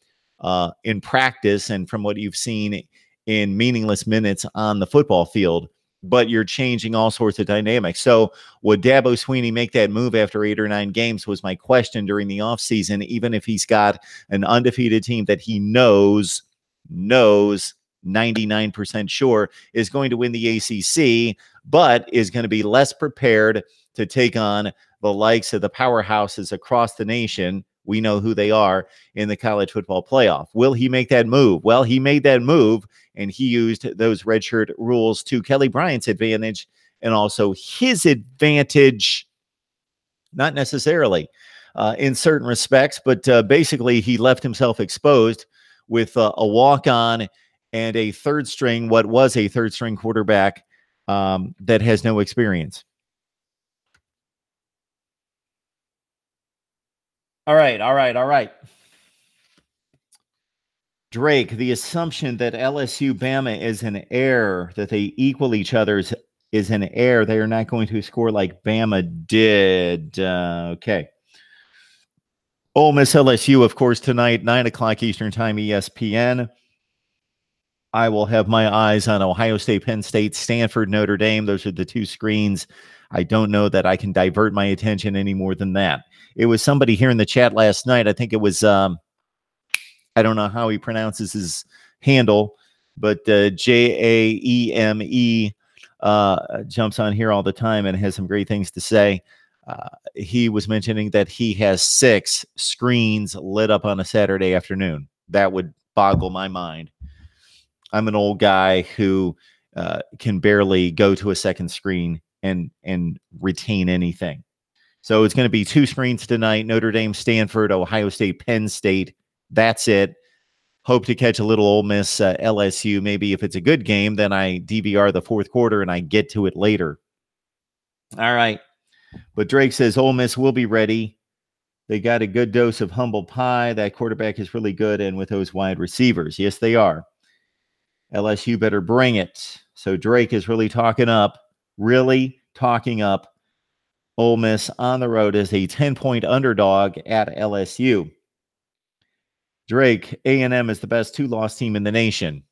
G: in practice and from what you've seen in meaningless minutes on the football field, but you're changing all sorts of dynamics. So would Dabo Swinney make that move after 8 or 9 games was my question during the offseason, even if he's got an undefeated team that he knows 99% sure is going to win the ACC, but is going to be less prepared to take on the likes of the powerhouses across the nation. We know who they are in the college football playoff. Will he make that move? Well, he made that move, and he used those redshirt rules to Kelly Bryant's advantage and also his advantage, not necessarily in certain respects, but basically he left himself exposed with a walk-on and a what was a third-string quarterback that has no experience. All right. Drake, the assumption that LSU Bama is an error, that they equal each other's is an error. They are not going to score like Bama did. Okay. Ole Miss LSU, of course, tonight, 9 o'clock Eastern Time, ESPN. I will have my eyes on Ohio State, Penn State, Stanford, Notre Dame. Those are the 2 screens. I don't know that I can divert my attention any more than that. It was somebody here in the chat last night. I think it was, I don't know how he pronounces his handle, but Jame jumps on here all the time and has some great things to say. He was mentioning that he has 6 screens lit up on a Saturday afternoon. That would boggle my mind. I'm an old guy who can barely go to a second screen and retain anything. So it's going to be 2 screens tonight: Notre Dame, Stanford, Ohio State, Penn State. That's it. Hope to catch a little Ole Miss LSU. Maybe if it's a good game, then I DVR the 4th quarter and I get to it later. All right. But Drake says Ole Miss will be ready. They got a good dose of humble pie. That quarterback is really good, and with those wide receivers. Yes, they are. LSU better bring it. So Drake is really talking up Ole Miss on the road as a 10-point underdog at LSU. Drake, A&M is the best 2-loss team in the nation.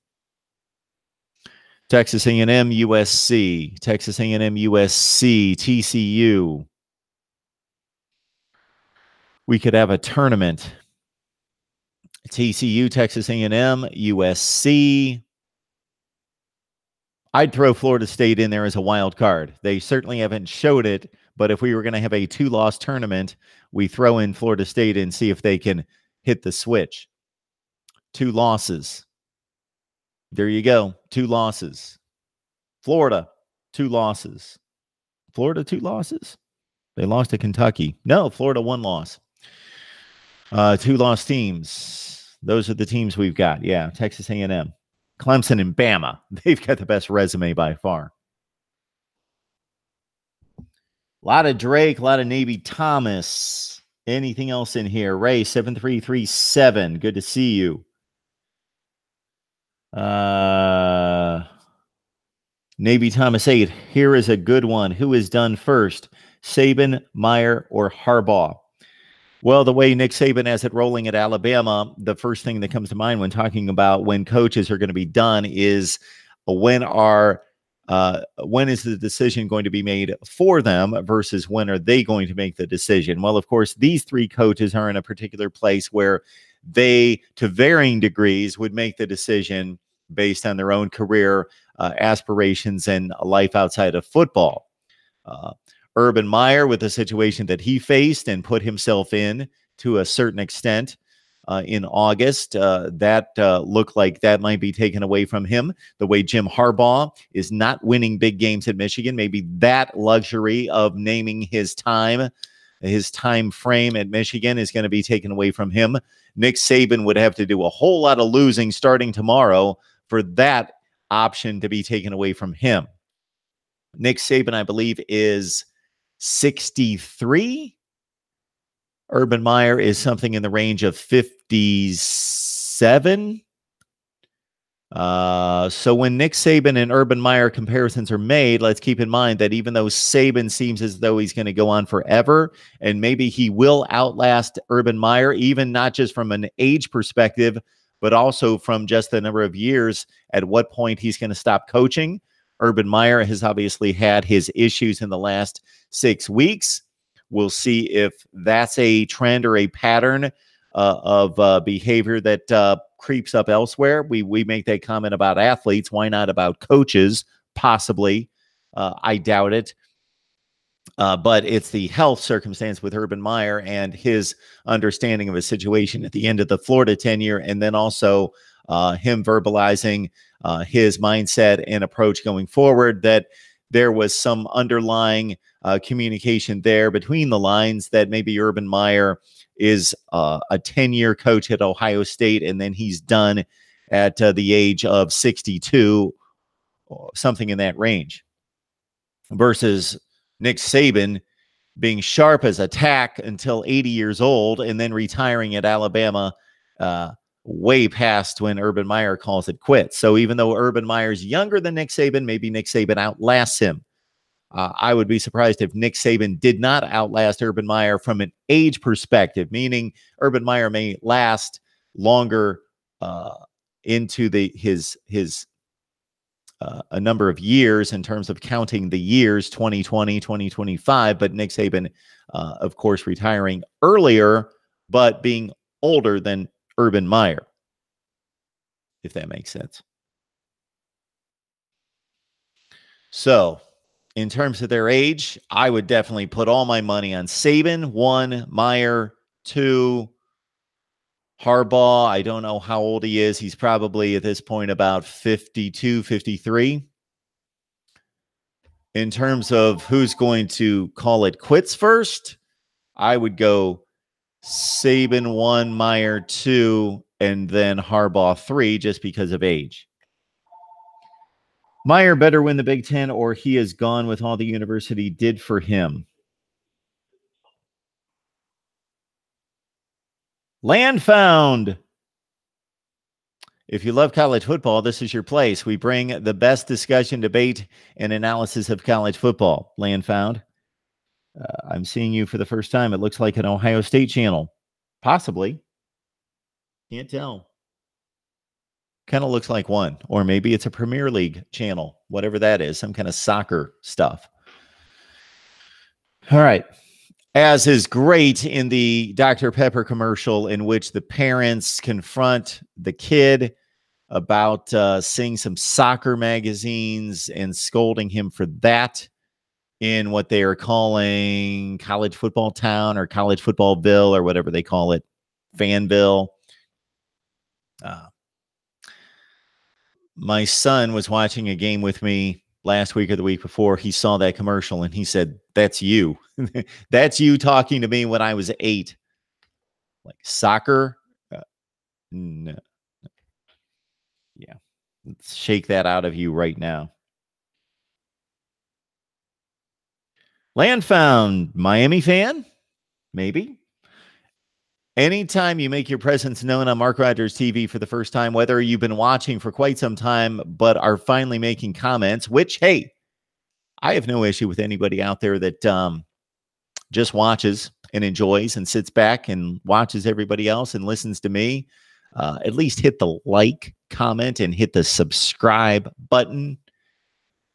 G: Texas A&M, USC. Texas A&M, USC, TCU. We could have a tournament. TCU, Texas A&M, USC. I'd throw Florida State in there as a wild card. They certainly haven't showed it, but if we were going to have a 2-loss tournament, we throw in Florida State and see if they can hit the switch. 2 losses. There you go. 2 losses. Florida, 2 losses. Florida, 2 losses? They lost to Kentucky. No, Florida, 1 loss. 2-loss teams. Those are the teams we've got. Yeah, Texas A&M. Clemson and Bama. They've got the best resume by far. A lot of Drake, a lot of Navy Thomas. Anything else in here? Ray, 7337. Good to see you. Navy Thomas 8. Here is a good one. Who is done first? Saban, Meyer, or Harbaugh? Well, the way Nick Saban has it rolling at Alabama, the first thing that comes to mind when talking about when coaches are going to be done is when is the decision going to be made for them versus when are they going to make the decision? Well, of course, these 3 coaches are in a particular place where they, to varying degrees, would make the decision based on their own career aspirations and life outside of football. Urban Meyer, with the situation that he faced and put himself in to a certain extent in August, that looked like that might be taken away from him. The way Jim Harbaugh is not winning big games at Michigan, maybe that luxury of naming his time frame at Michigan is going to be taken away from him. Nick Saban would have to do a whole lot of losing starting tomorrow for that option to be taken away from him. Nick Saban, I believe, is 63. Urban Meyer is something in the range of 57. So when Nick Saban and Urban Meyer comparisons are made, let's keep in mind that even though Saban seems as though he's going to go on forever, and maybe he will outlast Urban Meyer, even not just from an age perspective, but also from just the number of years at what point he's going to stop coaching. Urban Meyer has obviously had his issues in the last 6 weeks. We'll see if that's a trend or a pattern of behavior that creeps up elsewhere. We make that comment about athletes. Why not about coaches? Possibly. I doubt it. But it's the health circumstance with Urban Meyer and his understanding of his situation at the end of the Florida tenure, and then also him verbalizing his mindset and approach going forward, that there was some underlying communication there between the lines that maybe Urban Meyer is a 10-year coach at Ohio State, and then he's done at the age of 62, something in that range, versus Nick Saban being sharp as a tack until 80 years old and then retiring at Alabama way past when Urban Meyer calls it quits. So even though Urban Meyer's younger than Nick Saban, maybe Nick Saban outlasts him. I would be surprised if Nick Saban did not outlast Urban Meyer from an age perspective, meaning Urban Meyer may last longer into his a number of years in terms of counting the years, 2020, 2025, but Nick Saban, of course, retiring earlier, but being older than Urban Meyer, if that makes sense. So, in terms of their age, I would definitely put all my money on Saban, 1, Meyer, 2, Harbaugh. I don't know how old he is. He's probably at this point about 52, 53. In terms of who's going to call it quits first, I would go Saban 1, Meyer 2, and then Harbaugh 3, just because of age. Meyer better win the Big Ten, or he is gone with all the university did for him. Land found. If you love college football, this is your place. We bring the best discussion, debate, and analysis of college football. Land found. I'm seeing you for the first time. It looks like an Ohio State channel. Possibly. Can't tell. Kind of looks like one. Or maybe it's a Premier League channel, whatever that is, some kind of soccer stuff. All right. As is great in the Dr. Pepper commercial, in which the parents confront the kid about seeing some soccer magazines and scolding him for that in what they are calling College Football Town or College Footballville or whatever they call it, Fanville. My son was watching a game with me last week or the week before. He saw that commercial and he said, "That's you." That's you talking to me when I was 8. Like soccer? No. Yeah. Let's shake that out of you right now. Land found. Miami fan? Maybe. Anytime you make your presence known on Mark Rogers TV for the first time, whether you've been watching for quite some time but are finally making comments, which, hey, I have no issue with anybody out there that just watches and enjoys and sits back and watches everybody else and listens to me. At least hit the like, comment, and hit the subscribe button.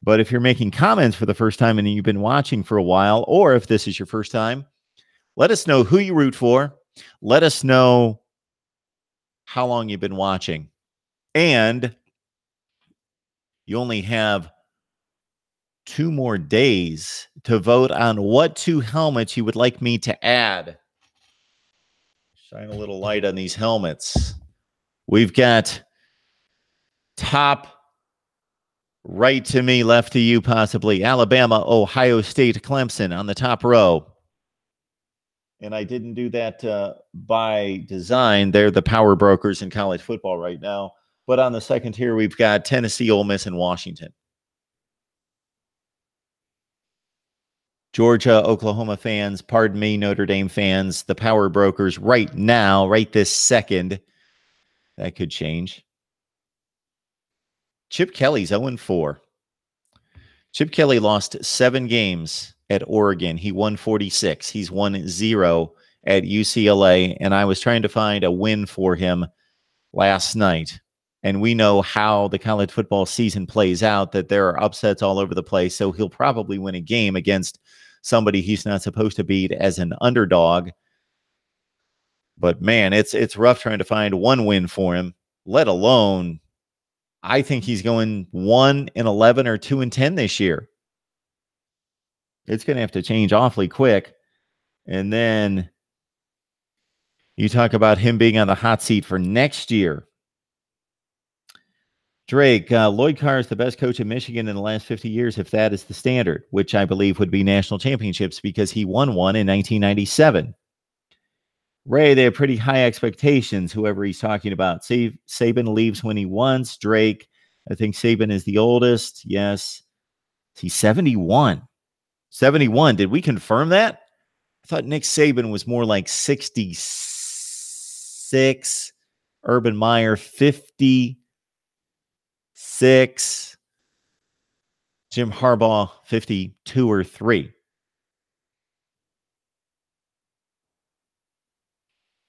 G: But if you're making comments for the first time and you've been watching for a while, or if this is your first time, let us know who you root for. Let us know how long you've been watching. And you only have 2 more days to vote on what 2 helmets you would like me to add. Shine a little light on these helmets. We've got top right to me, left to you possibly. Alabama, Ohio State, Clemson on the top row. And I didn't do that by design. They're the power brokers in college football right now. But on the second tier, we've got Tennessee, Ole Miss, and Washington. Georgia, Oklahoma fans, pardon me, Notre Dame fans, the power brokers right now, right this second. That could change. Chip Kelly's 0-4. Chip Kelly lost 7 games at Oregon. He won 46. He's won 0 at UCLA. And I was trying to find a win for him last night. And we know how the college football season plays out, that there are upsets all over the place. So he'll probably win a game against somebody he's not supposed to beat as an underdog. But man, it's rough trying to find one win for him, let alone I think he's going 1-11 or 2-10 this year. It's going to have to change awfully quick. And then you talk about him being on the hot seat for next year. Drake, Lloyd Carr is the best coach in Michigan in the last 50 years, if that is the standard, which I believe would be national championships because he won one in 1997. Ray, they have pretty high expectations, whoever he's talking about. Saban leaves when he wants. Drake, I think Saban is the oldest. Yes. He's 71. 71. Did we confirm that? I thought Nick Saban was more like 66. Urban Meyer, 56. Jim Harbaugh, 52 or 3.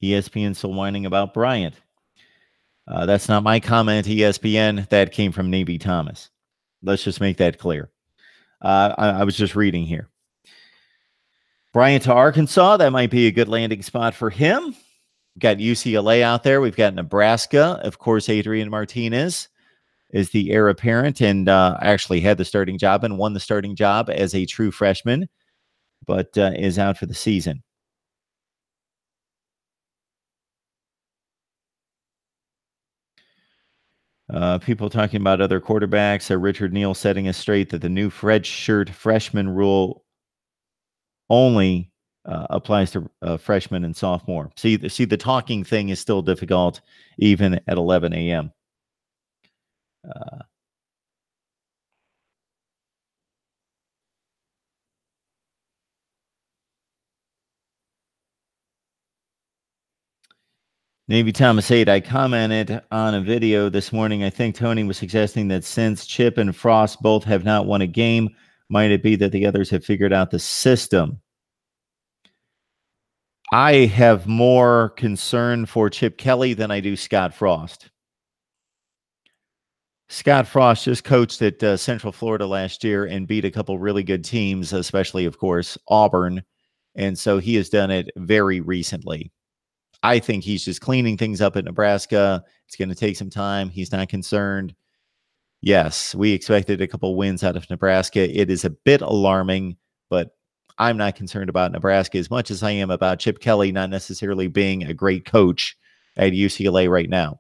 G: ESPN still whining about Bryant. That's not my comment, ESPN. That came from Navy Thomas. Let's just make that clear. I was just reading here. Bryant to Arkansas, that might be a good landing spot for him. We've got UCLA out there. We've got Nebraska. Of course, Adrian Martinez. is the heir apparent, and actually had the starting job and won the starting job as a true freshman, but is out for the season. People talking about other quarterbacks. Richard Neal setting us straight that the new redshirt freshman rule only applies to freshmen and sophomore. See, the talking thing is still difficult even at 11 a.m. Navy Thomas 8, I commented on a video this morning. I think Tony was suggesting that since Chip and Frost both have not won a game, might it be that the others have figured out the system? I have more concern for Chip Kelly than I do Scott Frost. Scott Frost just coached at Central Florida last year and beat a couple really good teams, especially, of course, Auburn. And so he has done it very recently. I think he's just cleaning things up at Nebraska. It's going to take some time. He's not concerned. Yes, we expected a couple wins out of Nebraska. It is a bit alarming, but I'm not concerned about Nebraska as much as I am about Chip Kelly not necessarily being a great coach at UCLA right now.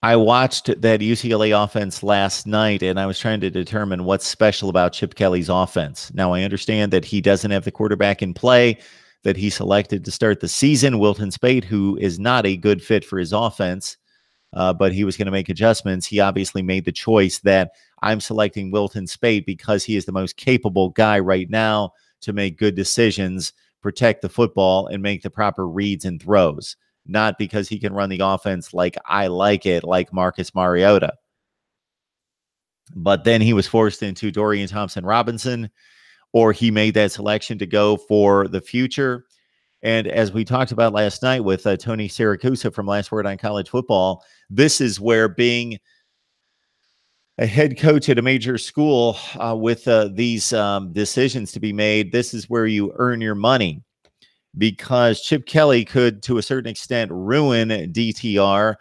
G: I watched that UCLA offense last night, and I was trying to determine what's special about Chip Kelly's offense. Now, I understand that he doesn't have the quarterback in play that he selected to start the season, Wilton Speight, who is not a good fit for his offense, but he was going to make adjustments. He obviously made the choice that I'm selecting Wilton Speight because he is the most capable guy right now to make good decisions, protect the football, and make the proper reads and throws. Not because he can run the offense like I like it, like Marcus Mariota. But then he was forced into Dorian Thompson-Robinson, or he made that selection to go for the future. And as we talked about last night with Tony Siracusa from Last Word on College Football, this is where being a head coach at a major school with these decisions to be made, this is where you earn your money. Because Chip Kelly could, to a certain extent, ruin DTR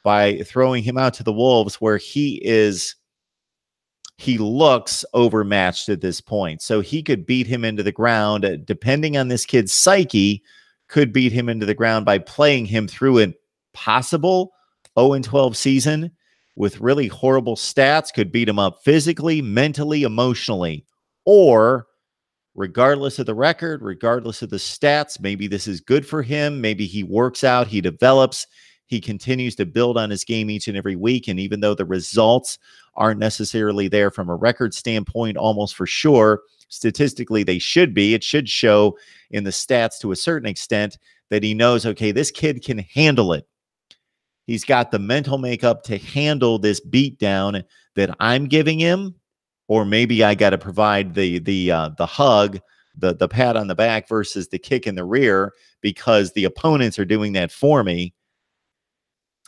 G: by throwing him out to the wolves where he looks overmatched at this point. So he could beat him into the ground, depending on this kid's psyche, could beat him into the ground by playing him through a possible 0-12 season with really horrible stats, could beat him up physically, mentally, emotionally, or regardless of the record, regardless of the stats, maybe this is good for him. Maybe he works out, he develops, he continues to build on his game each and every week. And even though the results aren't necessarily there from a record standpoint, almost for sure, statistically they should be. It should show in the stats to a certain extent that he knows, okay, this kid can handle it. He's got the mental makeup to handle this beatdown that I'm giving him. Or maybe I got to provide the hug, the pat on the back versus the kick in the rear because the opponents are doing that for me.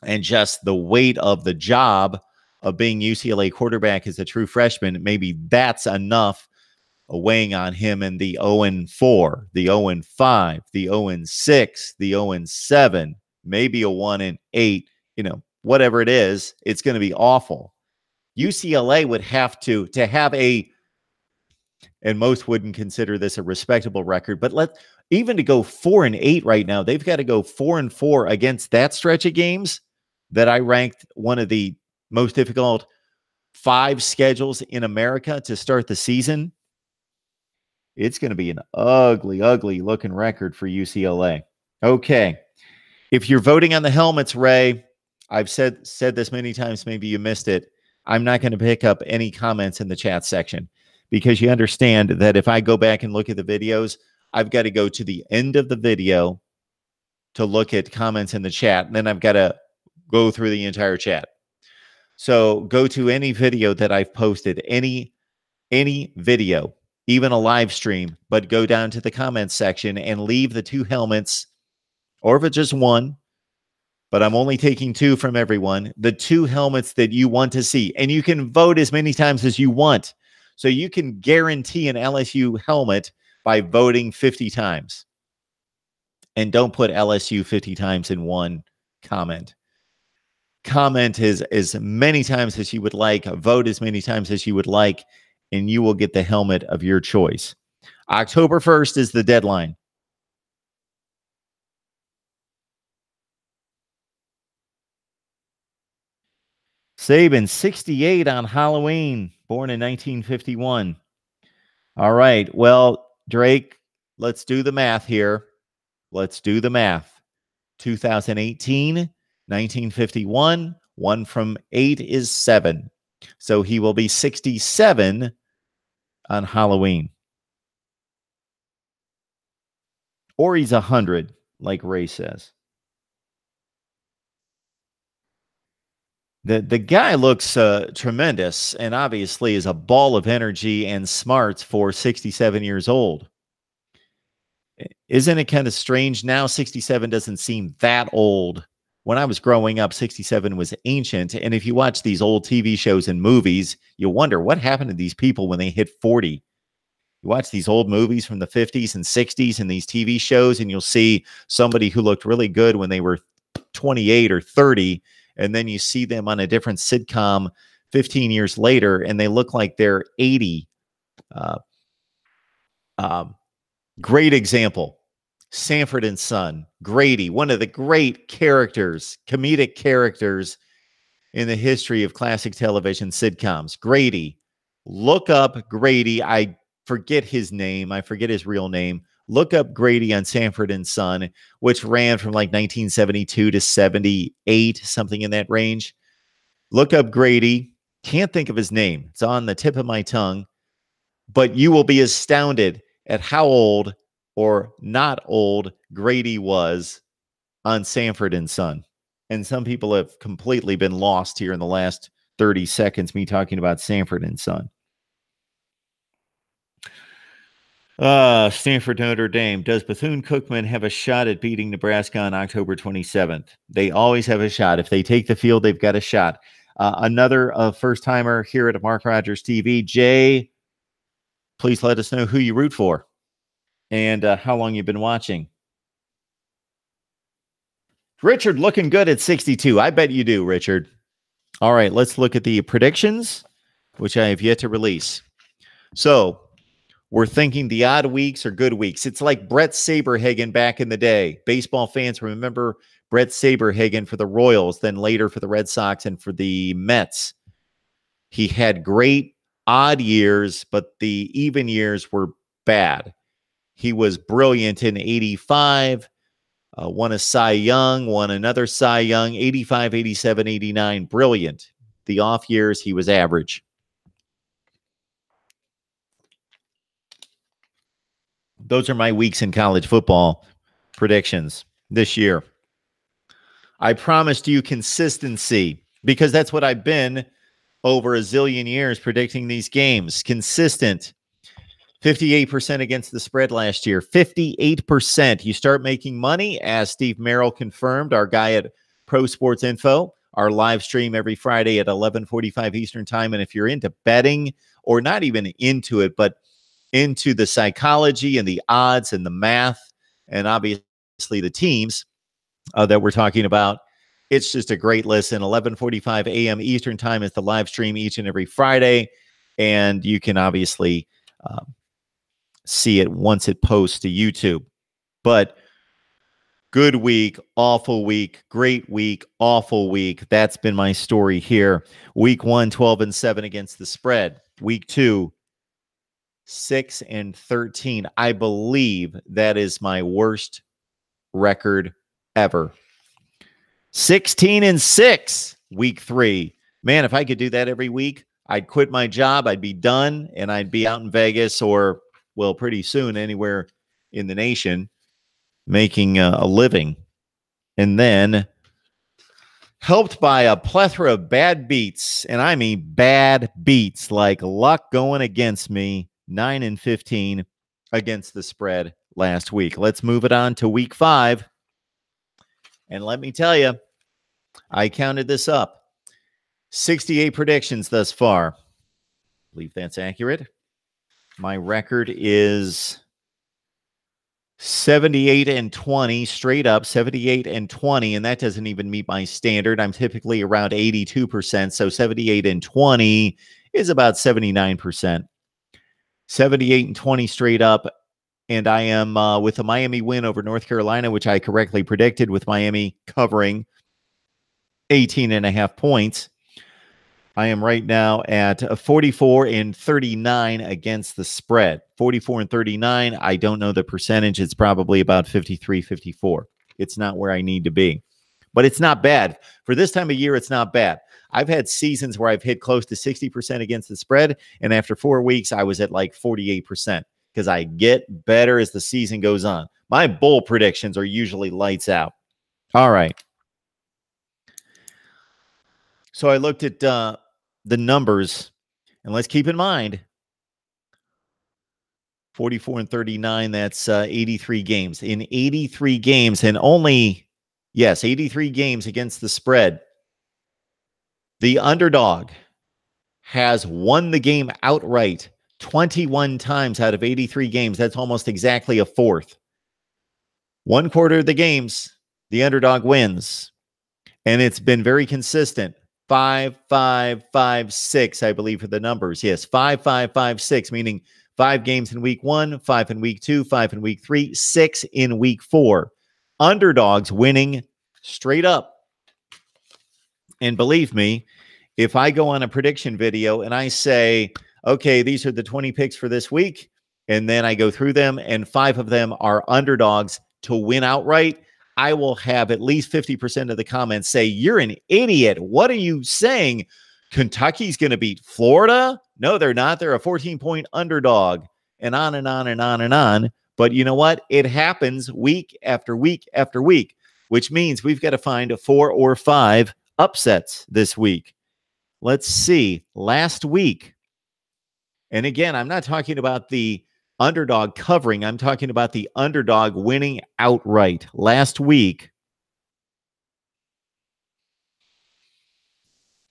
G: And just the weight of the job of being UCLA quarterback as a true freshman, maybe that's enough weighing on him in the 0-4, the 0-5, the 0-6, the 0-7, maybe a 1-8, whatever it is, it's going to be awful. UCLA would have to have and most wouldn't consider this a respectable record, but even to go 4-8 right now, they've got to go 4-4 against that stretch of games that I ranked one of the most difficult 5 schedules in America to start the season. It's going to be an ugly, ugly looking record for UCLA. Okay. If you're voting on the helmets, Ray, I've said this many times, maybe you missed it. I'm not going to pick up any comments in the chat section because you understand that if I go back and look at the videos, I've got to go to the end of the video to look at comments in the chat. And then I've got to go through the entire chat. So go to any video that I've posted, any video, even a live stream, but go down to the comments section and leave the 2 helmets, or if it's just 1, but I'm only taking 2 from everyone, the 2 helmets that you want to see. And you can vote as many times as you want. So you can guarantee an LSU helmet by voting 50 times. And don't put LSU 50 times in one comment. Comment as many times as you would like, vote as many times as you would like, and you will get the helmet of your choice. October 1st is the deadline. Saban, 68 on Halloween, born in 1951. All right. Well, Drake, let's do the math here. Let's do the math. 2018, 1951, 1 from 8 is 7. So he will be 67 on Halloween. Or he's 100, like Ray says. The guy looks tremendous and obviously is a ball of energy and smarts for 67 years old. Isn't it kind of strange now? 67 doesn't seem that old. When I was growing up, 67 was ancient. And if you watch these old TV shows and movies, you wonder what happened to these people when they hit 40. You watch these old movies from the 50s and 60s and these TV shows, and you'll see somebody who looked really good when they were 28 or 30. And then you see them on a different sitcom 15 years later, and they look like they're 80. Great example, Sanford and Son, Grady, one of the great characters, comedic characters in the history of classic television sitcoms. Grady, look up Grady. I forget his name. I forget his real name. Look up Grady on Sanford and Son, which ran from like 1972 to 78, something in that range. Look up Grady. Can't think of his name. It's on the tip of my tongue. But you will be astounded at how old or not old Grady was on Sanford and Son. And some people have completely been lost here in the last 30 seconds, me talking about Sanford and Son. Stanford Notre Dame. Does Bethune-Cookman have a shot at beating Nebraska on October 27th? They always have a shot. If they take the field, they've got a shot. Another first-timer here at Mark Rogers TV. Jay, please let us know who you root for and how long you've been watching. Richard looking good at 62. I bet you do, Richard. All right, let's look at the predictions, which I have yet to release. So we're thinking the odd weeks are good weeks. It's like Brett Saberhagen back in the day. Baseball fans remember Brett Saberhagen for the Royals, then later for the Red Sox and for the Mets. He had great odd years, but the even years were bad. He was brilliant in 85, won a Cy Young, won another Cy Young, 85, 87, 89, brilliant. The off years, he was average. Those are my weeks in college football predictions this year. I promised you consistency because that's what I've been over a zillion years predicting these games. Consistent. 58% against the spread last year. 58%. You start making money, as Steve Merrill confirmed, our guy at Pro Sports Info, our live stream every Friday at 11:45 Eastern Time. And if you're into betting, or not even into it, but into the psychology and the odds and the math, and obviously the teams that we're talking about, it's just a great listen. 11:45 a.m. Eastern Time is the live stream each and every Friday. And you can obviously see it once it posts to YouTube. But good week, awful week, great week, awful week. That's been my story here. Week 1, 12-7 against the spread. Week 2, 6-13. I believe that is my worst record ever. 16-6, week 3. Man, if I could do that every week, I'd quit my job, I'd be done, and I'd be out in Vegas or, well, pretty soon anywhere in the nation making a living. And then helped by a plethora of bad beats, and I mean bad beats, like luck going against me, 9-15 against the spread last week. Let's move it on to week 5. And let me tell you, I counted this up. 68 predictions thus far. I believe that's accurate. My record is 78-20 straight up, 78-20, and that doesn't even meet my standard. I'm typically around 82%, so 78-20 is about 79%. 78-20 straight up, and I am with a Miami win over North Carolina, which I correctly predicted, with Miami covering 18.5 points. I am right now at 44-39 against the spread. 44-39. I don't know the percentage. It's probably about 53-54. It's not where I need to be, but it's not bad. For this time of year, it's not bad. I've had seasons where I've hit close to 60% against the spread, and after 4 weeks, I was at like 48% because I get better as the season goes on. My bowl predictions are usually lights out. All right. So I looked at the numbers, and let's keep in mind 44-39, that's 83 games. In 83 games, and only, yes, 83 games against the spread, the underdog has won the game outright 21 times out of 83 games. That's almost exactly a fourth. 1/4 of the games, the underdog wins, and it's been very consistent. 5, 5, 5, 6, I believe, for the numbers. Yes, 5, 5, 5, 6, meaning 5 games in week 1, 5 in week 2, 5 in week 3, 6 in week 4. Underdogs winning straight up. And believe me, if I go on a prediction video and I say, okay, these are the 20 picks for this week, and then I go through them, and 5 of them are underdogs to win outright, I will have at least 50% of the comments say, you're an idiot. What are you saying? Kentucky's going to beat Florida? No, they're not. They're a 14-point underdog, and on and on and on and on. But you know what? It happens week after week after week, which means we've got to find 4 or 5 upsets this week. Let's see. Last week, and again, I'm not talking about the underdog covering. I'm talking about the underdog winning outright. Last week,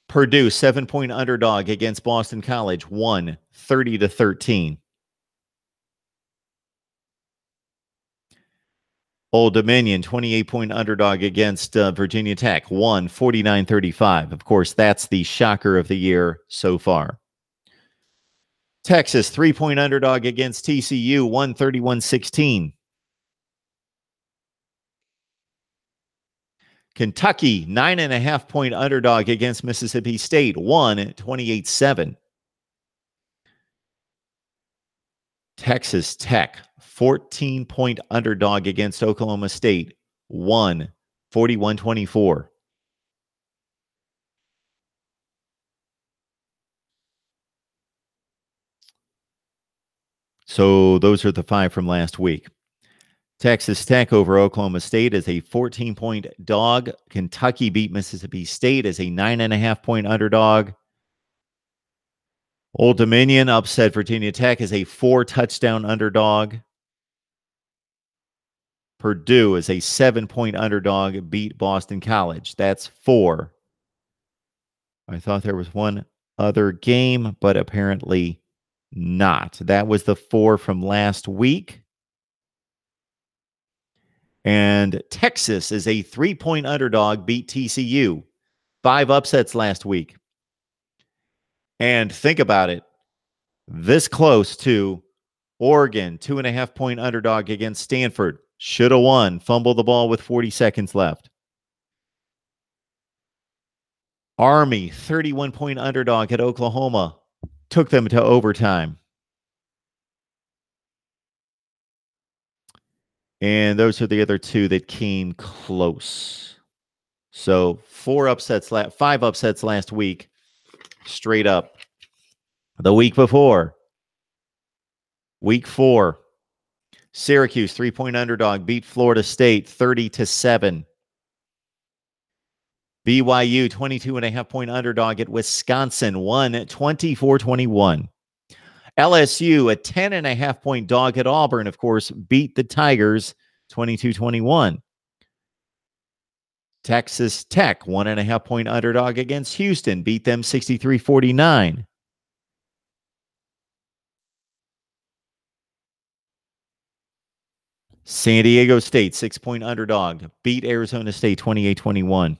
G: Purdue, 7-point underdog against Boston College, won 30-13. Old Dominion, 28-point underdog against Virginia Tech, won 49-35. Of course, that's the shocker of the year so far. Texas, 3-point underdog against TCU, won 31-16. Kentucky, 9.5-point underdog against Mississippi State, won 28-7. Texas Tech, 14-point underdog against Oklahoma State, won 41-24. So those are the 5 from last week. Texas Tech over Oklahoma State as a 14-point dog. Kentucky beat Mississippi State as a 9.5-point underdog. Old Dominion upset Virginia Tech as a 4-touchdown underdog. Purdue as a 7-point underdog beat Boston College. That's 4. I thought there was one other game, but apparently not. That was the 4 from last week. And Texas is a 3-point underdog, beat TCU. 5 upsets last week. And think about it. This close to Oregon, 2.5-point underdog against Stanford. Should have won. Fumbled the ball with 40 seconds left. Army, 31-point underdog at Oklahoma. Took them to overtime. And those are the other 2 that came close. So 5 upsets last week, straight up. The week before, week 4, Syracuse, 3-point underdog, beat Florida State 30-7. BYU, 22.5-point underdog at Wisconsin, won 24-21. LSU, a 10.5-point dog at Auburn, of course, beat the Tigers 22-21. Texas Tech, 1.5-point underdog against Houston, beat them 63-49. San Diego State, 6-point underdog, beat Arizona State 28-21.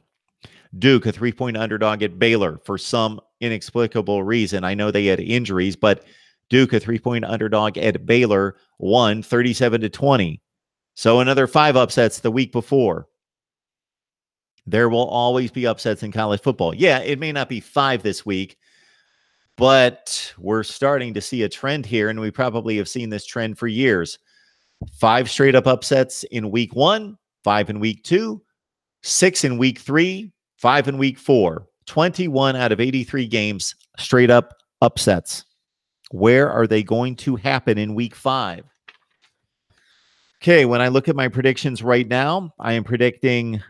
G: Duke, a 3-point underdog at Baylor for some inexplicable reason. I know they had injuries, but Duke, a 3-point underdog at Baylor, won 37-20. So another 5 upsets the week before. There will always be upsets in college football. Yeah, it may not be 5 this week, but we're starting to see a trend here, and we probably have seen this trend for years. 5 straight up upsets in week 1, 5 in week 2, 6 in week 3, 5 in week 4. 21 out of 83 games, straight up upsets. Where are they going to happen in week 5? Okay, when I look at my predictions right now, I am predicting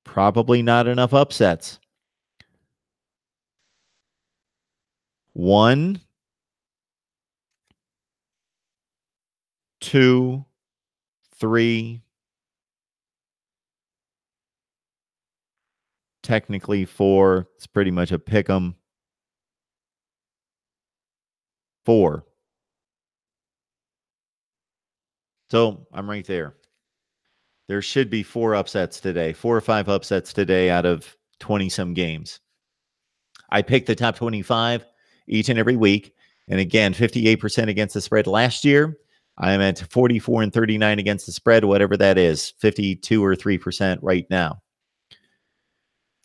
G: probably not enough upsets. 1, 2, 3, technically 4. It's pretty much a pick 'em. 4. So I'm right there. There should be 4 upsets today, 4 or 5 upsets today out of 20-some games. I picked the top 25 each and every week. And again, 58% against the spread last year. I am at 44-39 against the spread, whatever that is, 52 or 3% right now.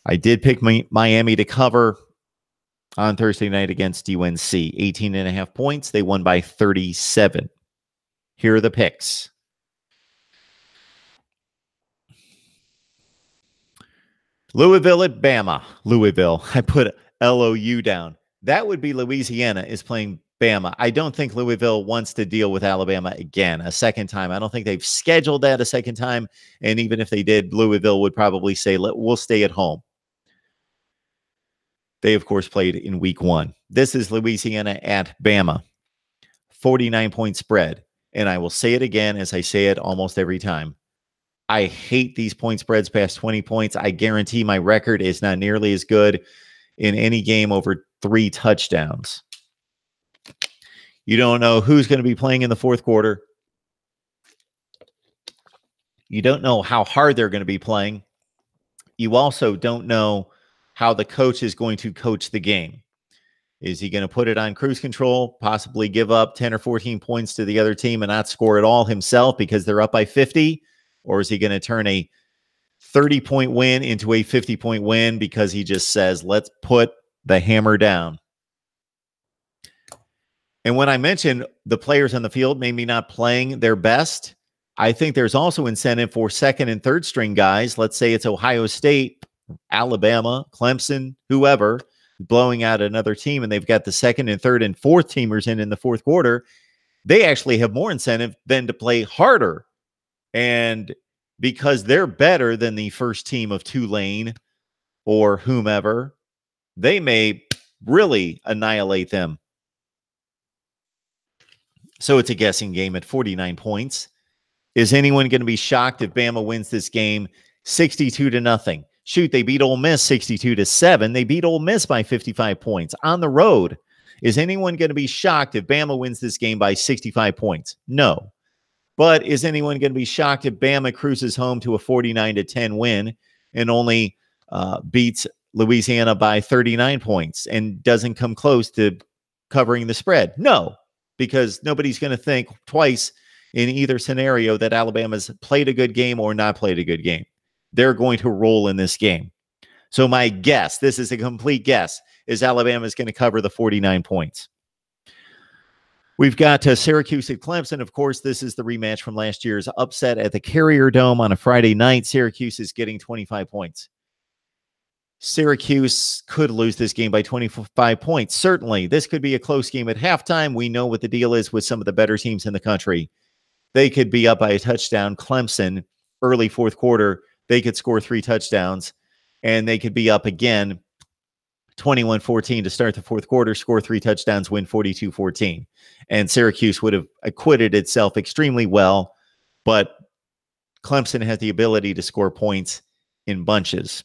G: I did pick Miami to cover on Thursday night against UNC. 18.5 points. They won by 37. Here are the picks. Louisville at Bama. Louisville. I put LOU down. That would be Louisiana is playing Bama. I don't think Louisville wants to deal with Alabama again a second time. I don't think they've scheduled that a second time. And even if they did, Louisville would probably say, we'll stay at home. They, of course, played in week 1. This is Louisiana at Bama. 49-point spread. And I will say it again as I say it almost every time. I hate these point spreads past 20 points. I guarantee my record is not nearly as good in any game over 3 touchdowns. You don't know who's going to be playing in the fourth quarter. You don't know how hard they're going to be playing. You also don't know how the coach is going to coach the game. Is he going to put it on cruise control, possibly give up 10 or 14 points to the other team and not score at all himself because they're up by 50? Or is he going to turn a 30-point win into a 50-point win because he just says, let's put the hammer down? And when I mentioned the players on the field maybe not playing their best, I think there's also incentive for second and third string guys. Let's say it's Ohio State, Alabama, Clemson, whoever, blowing out another team, and they've got the second and third and fourth teamers in the fourth quarter. They actually have more incentive than to play harder. And because they're better than the first team of Tulane or whomever, they may really annihilate them. So it's a guessing game at 49 points. Is anyone going to be shocked if Bama wins this game 62-0? Shoot, they beat Ole Miss 62-7. They beat Ole Miss by 55 points on the road. Is anyone going to be shocked if Bama wins this game by 65 points? No. But is anyone going to be shocked if Bama cruises home to a 49-10 win and only beats Louisiana by 39 points and doesn't come close to covering the spread? No, because nobody's going to think twice in either scenario that Alabama's played a good game or not played a good game. They're going to roll in this game. So my guess, this is a complete guess, is Alabama's going to cover the 49 points. We've got Syracuse at Clemson. Of course, this is the rematch from last year's upset at the Carrier Dome on a Friday night. Syracuse is getting 25 points. Syracuse could lose this game by 25 points. Certainly, this could be a close game at halftime. We know what the deal is with some of the better teams in the country. They could be up by a touchdown. Clemson, early fourth quarter, they could score 3 touchdowns, and they could be up again 21-14 to start the fourth quarter, score 3 touchdowns, win 42-14. And Syracuse would have acquitted itself extremely well, but Clemson has the ability to score points in bunches.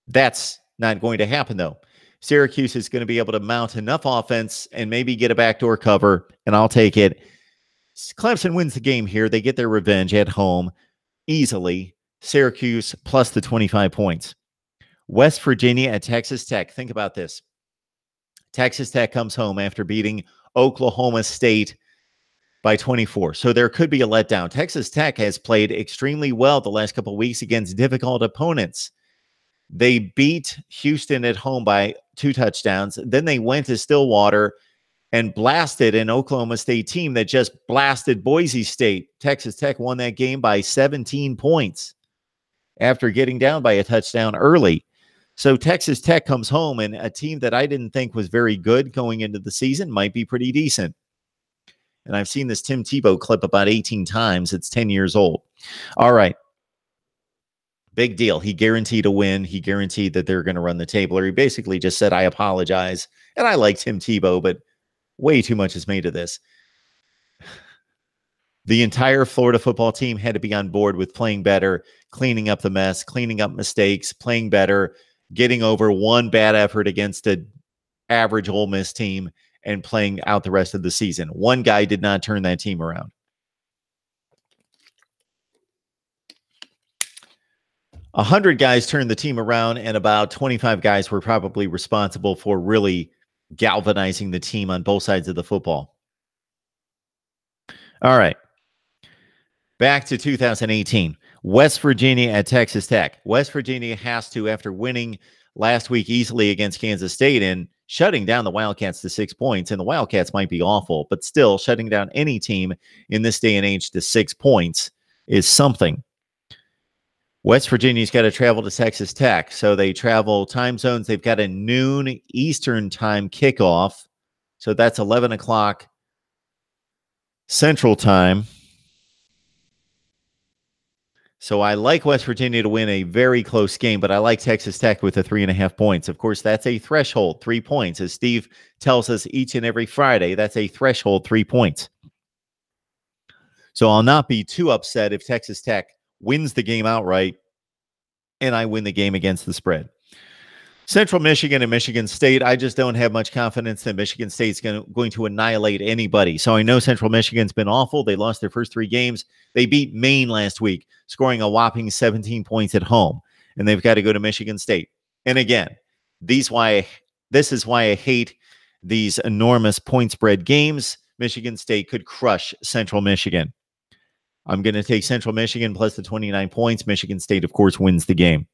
G: That's not going to happen, though. Syracuse is going to be able to mount enough offense and maybe get a backdoor cover, and I'll take it. Clemson wins the game here. They get their revenge at home easily. Syracuse plus the 25 points. West Virginia at Texas Tech. Think about this. Texas Tech comes home after beating Oklahoma State by 24. So there could be a letdown. Texas Tech has played extremely well the last couple of weeks against difficult opponents. They beat Houston at home by 2 touchdowns. Then they went to Stillwater and blasted an Oklahoma State team that just blasted Boise State. Texas Tech won that game by 17 points after getting down by a touchdown early. So Texas Tech comes home, and a team that I didn't think was very good going into the season might be pretty decent. And I've seen this Tim Tebow clip about 18 times. It's 10 years old. All right. Big deal. He guaranteed a win. He guaranteed that they're going to run the table. Or he basically just said, I apologize. And I like Tim Tebow, but way too much is made of this. The entire Florida football team had to be on board with playing better, cleaning up the mess, cleaning up mistakes, playing better, getting over one bad effort against an average Ole Miss team, and playing out the rest of the season. One guy did not turn that team around. 100 guys turned the team around, and about 25 guys were probably responsible for really galvanizing the team on both sides of the football. All right. Back to 2018. West Virginia at Texas Tech. West Virginia has to, after winning last week easily against Kansas State and shutting down the Wildcats to 6 points, and the Wildcats might be awful, but still shutting down any team in this day and age to 6 points is something. West Virginia's got to travel to Texas Tech, so they travel time zones. They've got a noon Eastern time kickoff, so that's 11 o'clock Central time. So I like West Virginia to win a very close game, but I like Texas Tech with the 3.5 points. Of course, that's a threshold, 3 points. As Steve tells us each and every Friday, that's a threshold, 3 points. So I'll not be too upset if Texas Tech wins the game outright and I win the game against the spread. Central Michigan and Michigan State, I just don't have much confidence that Michigan State's going to annihilate anybody. So I know Central Michigan's been awful. They lost their first 3 games. They beat Maine last week, scoring a whopping 17 points at home. And they've got to go to Michigan State. And again, this is why I hate these enormous point spread games. Michigan State could crush Central Michigan. I'm going to take Central Michigan plus the 29 points. Michigan State, of course, wins the game.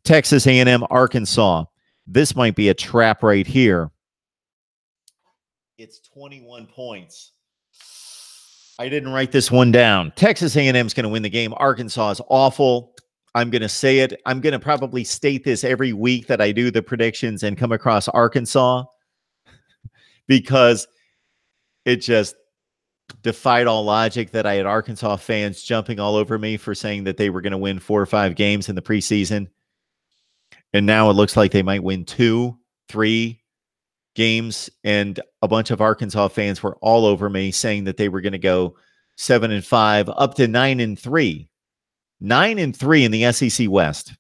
G: Texas A&M, Arkansas. This might be a trap right here. It's 21 points. I didn't write this one down. Texas A&M is going to win the game. Arkansas is awful. I'm going to say it. I'm going to probably state this every week that I do the predictions and come across Arkansas because it just defied all logic that I had Arkansas fans jumping all over me for saying that they were going to win 4 or 5 games in the preseason. And now it looks like they might win 2, 3 games. And a bunch of Arkansas fans were all over me saying that they were going to go 7-5 up to 9-3. 9-3 in the SEC West.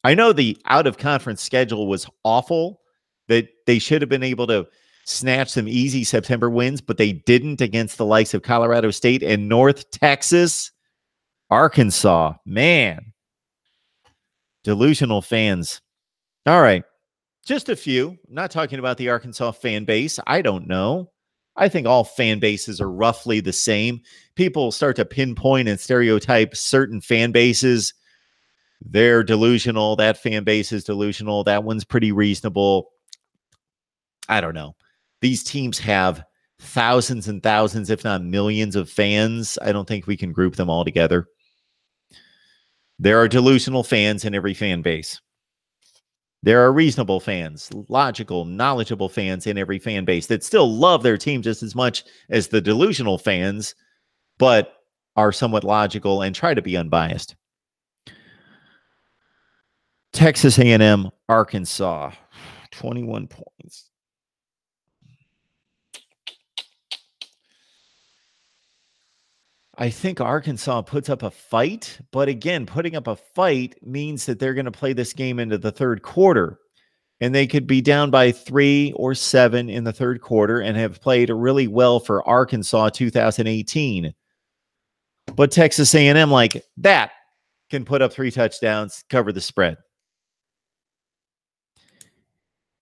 G: I know the out-of-conference schedule was awful, that they should have been able to snatch some easy September wins, but they didn't against the likes of Colorado State and North Texas. Arkansas, man. Delusional fans. All right. Just a few. I'm not talking about the Arkansas fan base. I don't know. I think all fan bases are roughly the same. People start to pinpoint and stereotype certain fan bases. They're delusional. That fan base is delusional. That one's pretty reasonable. I don't know. These teams have thousands and thousands, if not millions of fans. I don't think we can group them all together. There are delusional fans in every fan base. There are reasonable fans, logical, knowledgeable fans in every fan base that still love their team just as much as the delusional fans, but are somewhat logical and try to be unbiased. Texas A&M, Arkansas, 21 points. I think Arkansas puts up a fight, but again, putting up a fight means that they're going to play this game into the third quarter. and they could be down by 3 or 7 in the third quarter and have played really well for Arkansas 2018. But Texas A&M, like that, can put up 3 touchdowns, cover the spread.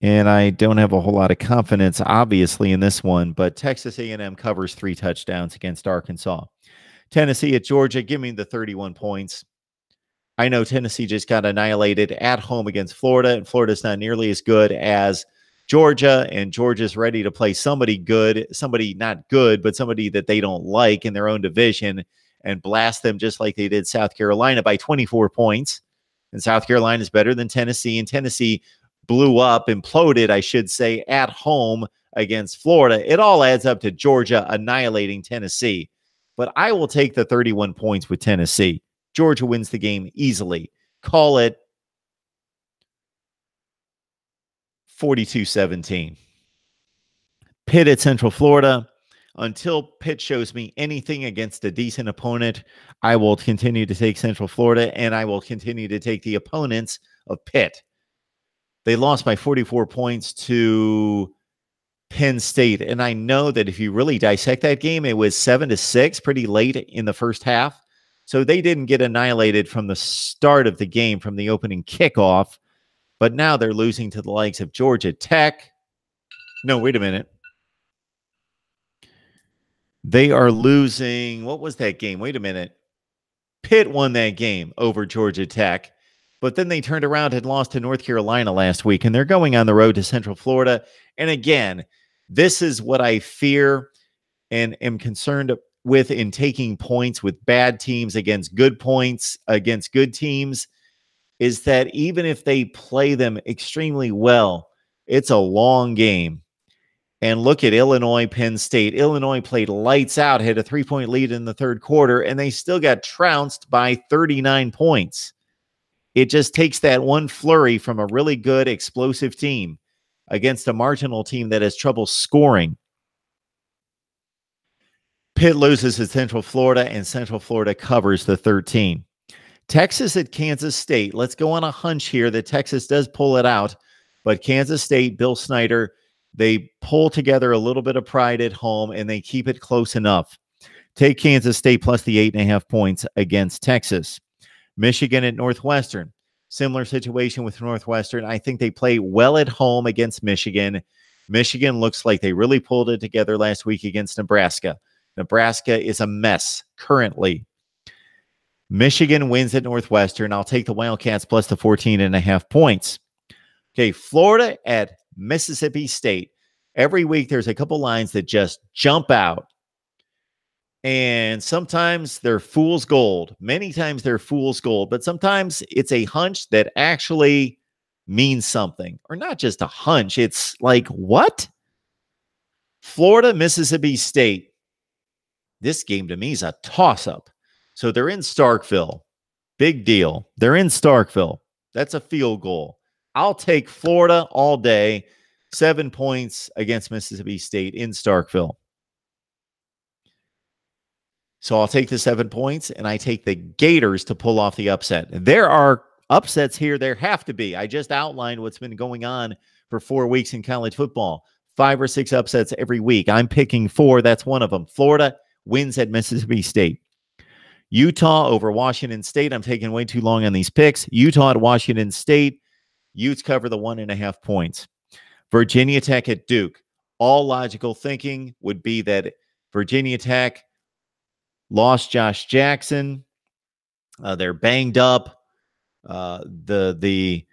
G: And I don't have a whole lot of confidence, obviously, in this one, but Texas A&M covers 3 touchdowns against Arkansas. Tennessee at Georgia, give me the 31 points. I know Tennessee just got annihilated at home against Florida, and Florida's not nearly as good as Georgia, and Georgia's ready to play somebody good, somebody not good, but somebody that they don't like in their own division and blast them just like they did South Carolina by 24 points. And South Carolina is better than Tennessee, and Tennessee blew up, imploded, I should say, at home against Florida. It all adds up to Georgia annihilating Tennessee. But I will take the 31 points with Tennessee. Georgia wins the game easily. Call it 42-17. Pitt at Central Florida. Until Pitt shows me anything against a decent opponent, I will continue to take Central Florida, and I will continue to take the opponents of Pitt. They lost by 44 points to Penn State, and I know that if you really dissect that game, it was 7-6 pretty late in the first half. So they didn't get annihilated from the start of the game, from the opening kickoff, but now they're losing to the likes of Georgia Tech. No, wait a minute. They are losing. What was that game? Wait a minute. Pitt won that game over Georgia Tech, but then they turned around and lost to North Carolina last week, and they're going on the road to Central Florida. And again, this is what I fear and am concerned with in taking points with bad teams against good points, against good teams, is that even if they play them extremely well, it's a long game. And look at Illinois, Penn State. Illinois played lights out, had a 3-point lead in the third quarter, and they still got trounced by 39 points. It just takes that one flurry from a really good, explosive team against a marginal team that has trouble scoring. Pitt loses at Central Florida, and Central Florida covers the 13. Texas at Kansas State. Let's go on a hunch here that Texas does pull it out, but Kansas State, Bill Snyder, they pull together a little bit of pride at home, and they keep it close enough. Take Kansas State plus the 8.5 points against Texas. Michigan at Northwestern. Similar situation with Northwestern. I think they play well at home against Michigan. Michigan looks like they really pulled it together last week against Nebraska. Nebraska is a mess currently. Michigan wins at Northwestern. I'll take the Wildcats plus the 14.5 points. Okay, Florida at Mississippi State. Every week there's a couple lines that just jump out. And sometimes they're fool's gold. Many times they're fool's gold. But sometimes it's a hunch that actually means something. Or not just a hunch. It's like, what? Florida, Mississippi State. This game to me is a toss-up. So they're in Starkville. Big deal. They're in Starkville. That's a field goal. I'll take Florida all day. 7 points against Mississippi State in Starkville. So I'll take the 7 points, and I take the Gators to pull off the upset. There are upsets here. There have to be. I just outlined what's been going on for 4 weeks in college football. 5 or 6 upsets every week. I'm picking 4. That's one of them. Florida wins at Mississippi State. Utah over Washington State. I'm taking way too long on these picks. Utah at Washington State. Utes cover the 1.5 points. Virginia Tech at Duke. All logical thinking would be that Virginia Tech lost Josh Jackson. They're banged up. The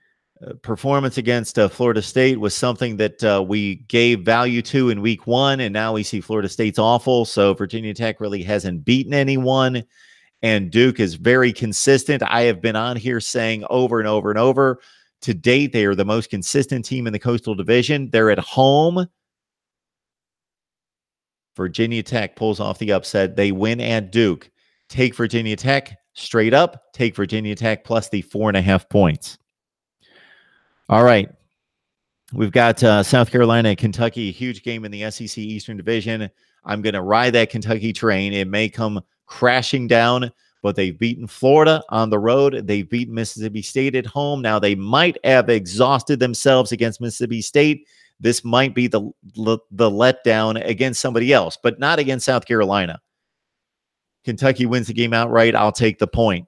G: performance against Florida State was something that we gave value to in week 1, and now we see Florida State's awful. So Virginia Tech really hasn't beaten anyone, and Duke is very consistent. I have been on here saying over and over and over, to date, they are the most consistent team in the Coastal Division. They're at home. Virginia Tech pulls off the upset. They win at Duke. Take Virginia Tech straight up. Take Virginia Tech plus the 4.5 points. All right. We've got South Carolina and Kentucky, a huge game in the SEC Eastern Division. I'm going to ride that Kentucky train. It may come crashing down, but they've beaten Florida on the road. They've beaten Mississippi State at home. Now, they might have exhausted themselves against Mississippi State. This might be the letdown against somebody else, but not against South Carolina. Kentucky wins the game outright. I'll take the point,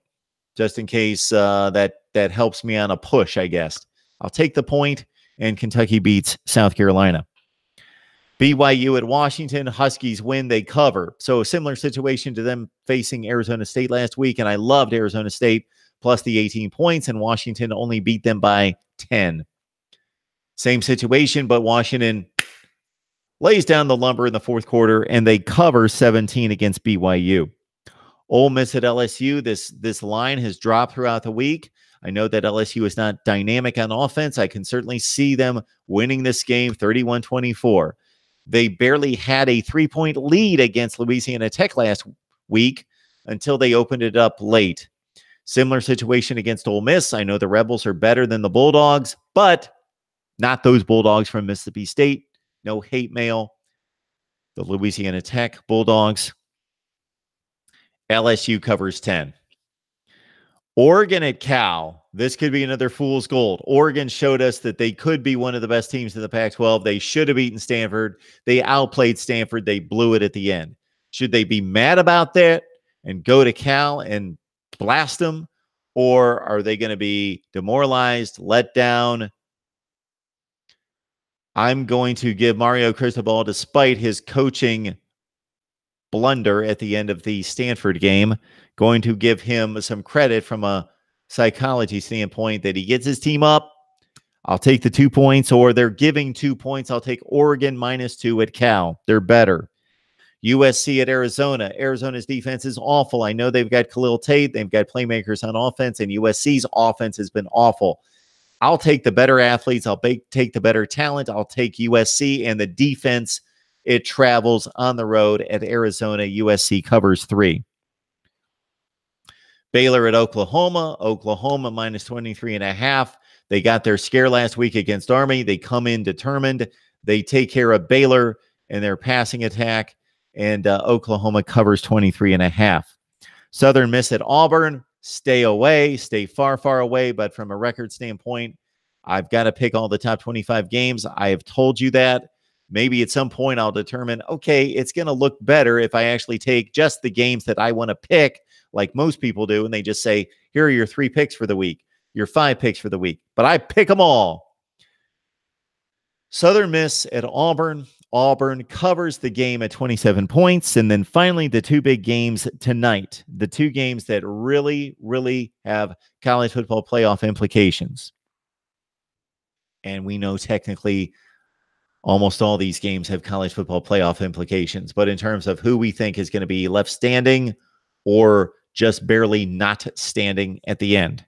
G: just in case that helps me on a push, I guess. I'll take the point, and Kentucky beats South Carolina. BYU at Washington, Huskies win, they cover. So a similar situation to them facing Arizona State last week, and I loved Arizona State plus the 18 points, and Washington only beat them by 10. Same situation, but Washington lays down the lumber in the fourth quarter, and they cover 17 against BYU. Ole Miss at LSU, this line has dropped throughout the week. I know that LSU is not dynamic on offense. I can certainly see them winning this game 31-24. They barely had a 3-point lead against Louisiana Tech last week until they opened it up late. Similar situation against Ole Miss. I know the Rebels are better than the Bulldogs, but not those Bulldogs from Mississippi State. No hate mail. The Louisiana Tech Bulldogs. LSU covers 10. Oregon at Cal. This could be another fool's gold. Oregon showed us that they could be one of the best teams in the Pac-12. They should have beaten Stanford. They outplayed Stanford. They blew it at the end. Should they be mad about that and go to Cal and blast them? Or are they going to be demoralized, let down? I'm going to give Mario Cristobal, despite his coaching blunder at the end of the Stanford game, going to give him some credit from a psychology standpoint that he gets his team up. I'll take the 2 points, or they're giving 2 points. I'll take Oregon -2 at Cal. They're better. USC at Arizona. Arizona's defense is awful. I know they've got Khalil Tate. They've got playmakers on offense, and USC's offense has been awful. I'll take the better athletes. I'll take the better talent. I'll take USC, and the defense, it travels on the road at Arizona. USC covers 3. Baylor at Oklahoma. Oklahoma -23.5. They got their scare last week against Army. They come in determined. They take care of Baylor in their passing attack, and Oklahoma covers 23.5. Southern Miss at Auburn. Stay away. Stay far, far away. But from a record standpoint, I've got to pick all the top 25 games. I have told you that. Maybe at some point I'll determine, okay, it's going to look better if I actually take just the games that I want to pick, like most people do, and they just say, here are your 3 picks for the week, your 5 picks for the week. But I pick them all. Southern Miss at Auburn. Auburn covers the game at 27 points. And then finally, the 2 big games tonight, the 2 games that really, really have college football playoff implications. And we know technically almost all these games have college football playoff implications. But in terms of who we think is going to be left standing or just barely not standing at the end.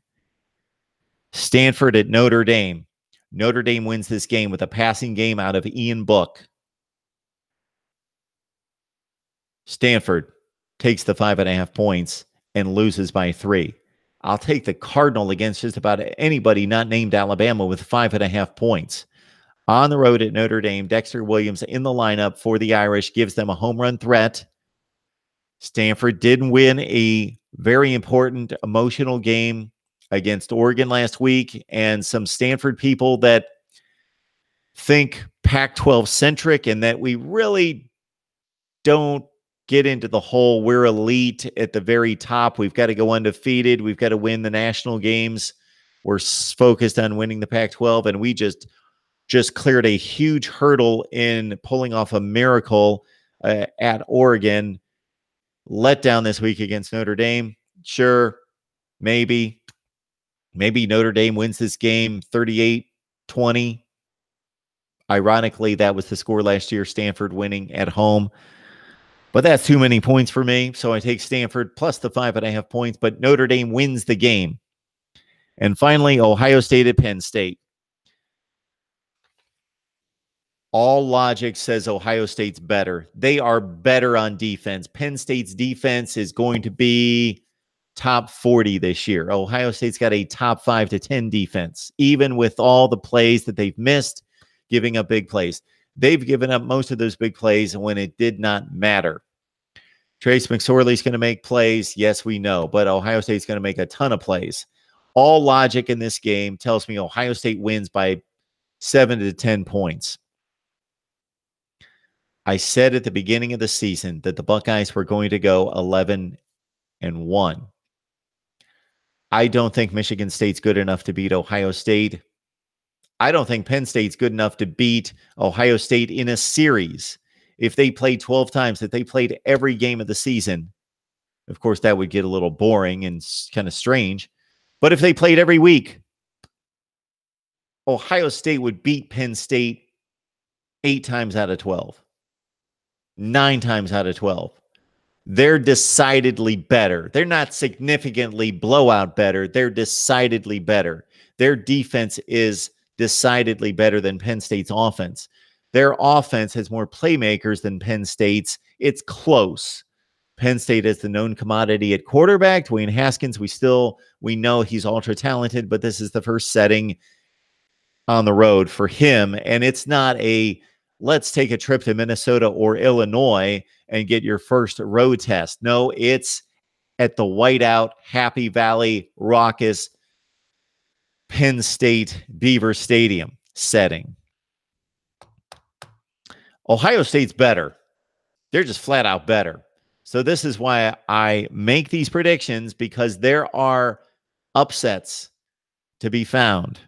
G: Stanford at Notre Dame. Notre Dame wins this game with a passing game out of Ian Book. Stanford takes the 5.5 points and loses by 3. I'll take the Cardinal against just about anybody not named Alabama with 5.5 points. On the road at Notre Dame, Dexter Williams in the lineup for the Irish gives them a home run threat. Stanford did win a very important emotional game against Oregon last week, and some Stanford people that think Pac-12 centric and that we really don't get into the whole we're elite at the very top. We've got to go undefeated. We've got to win the national games. We're focused on winning the Pac-12, and we just cleared a huge hurdle in pulling off a miracle at Oregon. Let down this week against Notre Dame. Sure, maybe Notre Dame wins this game 38-20. Ironically, that was the score last year, Stanford winning at home. But that's too many points for me, so I take Stanford plus the 5.5 points, but Notre Dame wins the game. And finally, Ohio State at Penn State. All logic says Ohio State's better. They are better on defense. Penn State's defense is going to be top 40 this year. Ohio State's got a top 5 to 10 defense, even with all the plays that they've missed, giving up big plays. They've given up most of those big plays when it did not matter. Trace McSorley's going to make plays. Yes, we know, but Ohio State's going to make a ton of plays. All logic in this game tells me Ohio State wins by 7 to 10 points. I said at the beginning of the season that the Buckeyes were going to go 11-1. I don't think Michigan State's good enough to beat Ohio State. I don't think Penn State's good enough to beat Ohio State in a series. If they played 12 times, if they played every game of the season, of course, that would get a little boring and kind of strange. But if they played every week, Ohio State would beat Penn State 8 times out of 12. 9 times out of 12. They're decidedly better. They're not significantly blowout better. They're decidedly better. Their defense is decidedly better than Penn State's offense. Their offense has more playmakers than Penn State's. It's close. Penn State is the known commodity at quarterback. Dwayne Haskins, we know he's ultra talented, but this is the first setting on the road for him. And it's not a let's take a trip to Minnesota or Illinois and get your first road test. No, it's at the whiteout, Happy Valley, raucous Penn State Beaver Stadium setting. Ohio State's better. They're just flat out better. So this is why I make these predictions, because there are upsets to be found.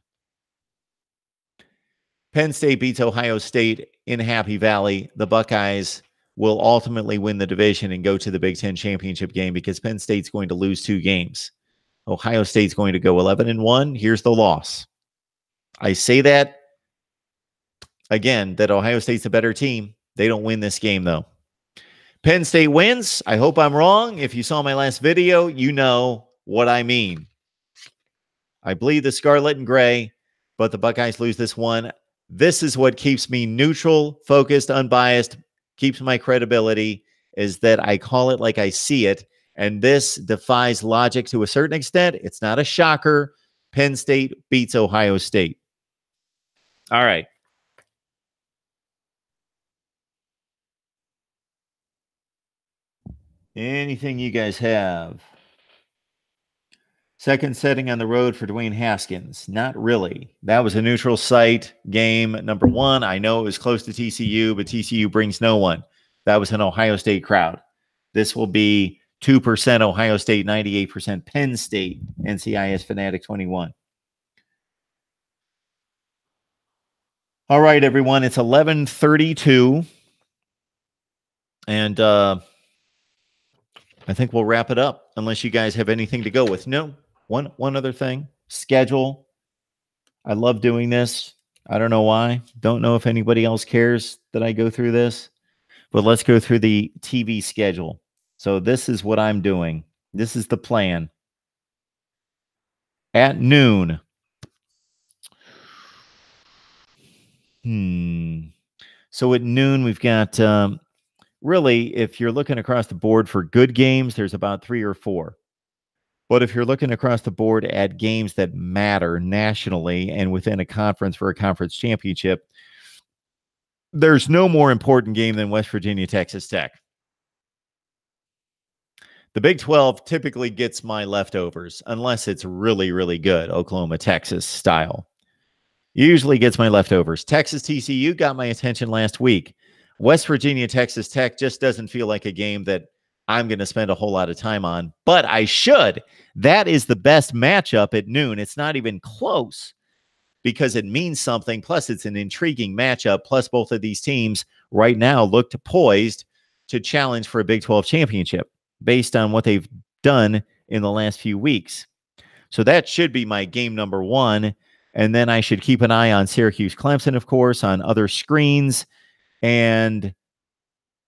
G: Penn State beats Ohio State in Happy Valley. The Buckeyes will ultimately win the division and go to the Big Ten championship game, because Penn State's going to lose 2 games. Ohio State's going to go 11-1. Here's the loss. I say that again, that Ohio State's a better team. They don't win this game, though. Penn State wins. I hope I'm wrong. If you saw my last video, you know what I mean. I bleed the scarlet and gray, but the Buckeyes lose this one. This is what keeps me neutral, focused, unbiased, keeps my credibility, is that I call it like I see it. And this defies logic to a certain extent. It's not a shocker. Penn State beats Ohio State. All right. Anything you guys have? Second setting on the road for Dwayne Haskins. Not really. That was a neutral site game. Number 1, I know it was close to TCU, but TCU brings no one. That was an Ohio State crowd. This will be 2% Ohio State, 98% Penn State. NCIS Fanatic 21. All right, everyone. It's 11:32. And I think we'll wrap it up, unless you guys have anything to go with. No, one other thing. Schedule. I love doing this. I don't know why. Don't know if anybody else cares that I go through this. But let's go through the TV schedule. So this is what I'm doing. This is the plan. At noon. So at noon, we've got... really, if you're looking across the board for good games, there's about 3 or 4. But if you're looking across the board at games that matter nationally and within a conference for a conference championship, there's no more important game than West Virginia, Texas Tech. The Big 12 typically gets my leftovers, unless it's really, really good, Oklahoma, Texas style. Usually gets my leftovers. Texas TCU got my attention last week. West Virginia, Texas Tech just doesn't feel like a game that I'm going to spend a whole lot of time on, but I should. That is the best matchup at noon. It's not even close because it means something. Plus, it's an intriguing matchup. Plus, both of these teams right now look poised to challenge for a Big 12 championship based on what they've done in the last few weeks. So that should be my game number 1. And then I should keep an eye on Syracuse Clemson, of course, on other screens. And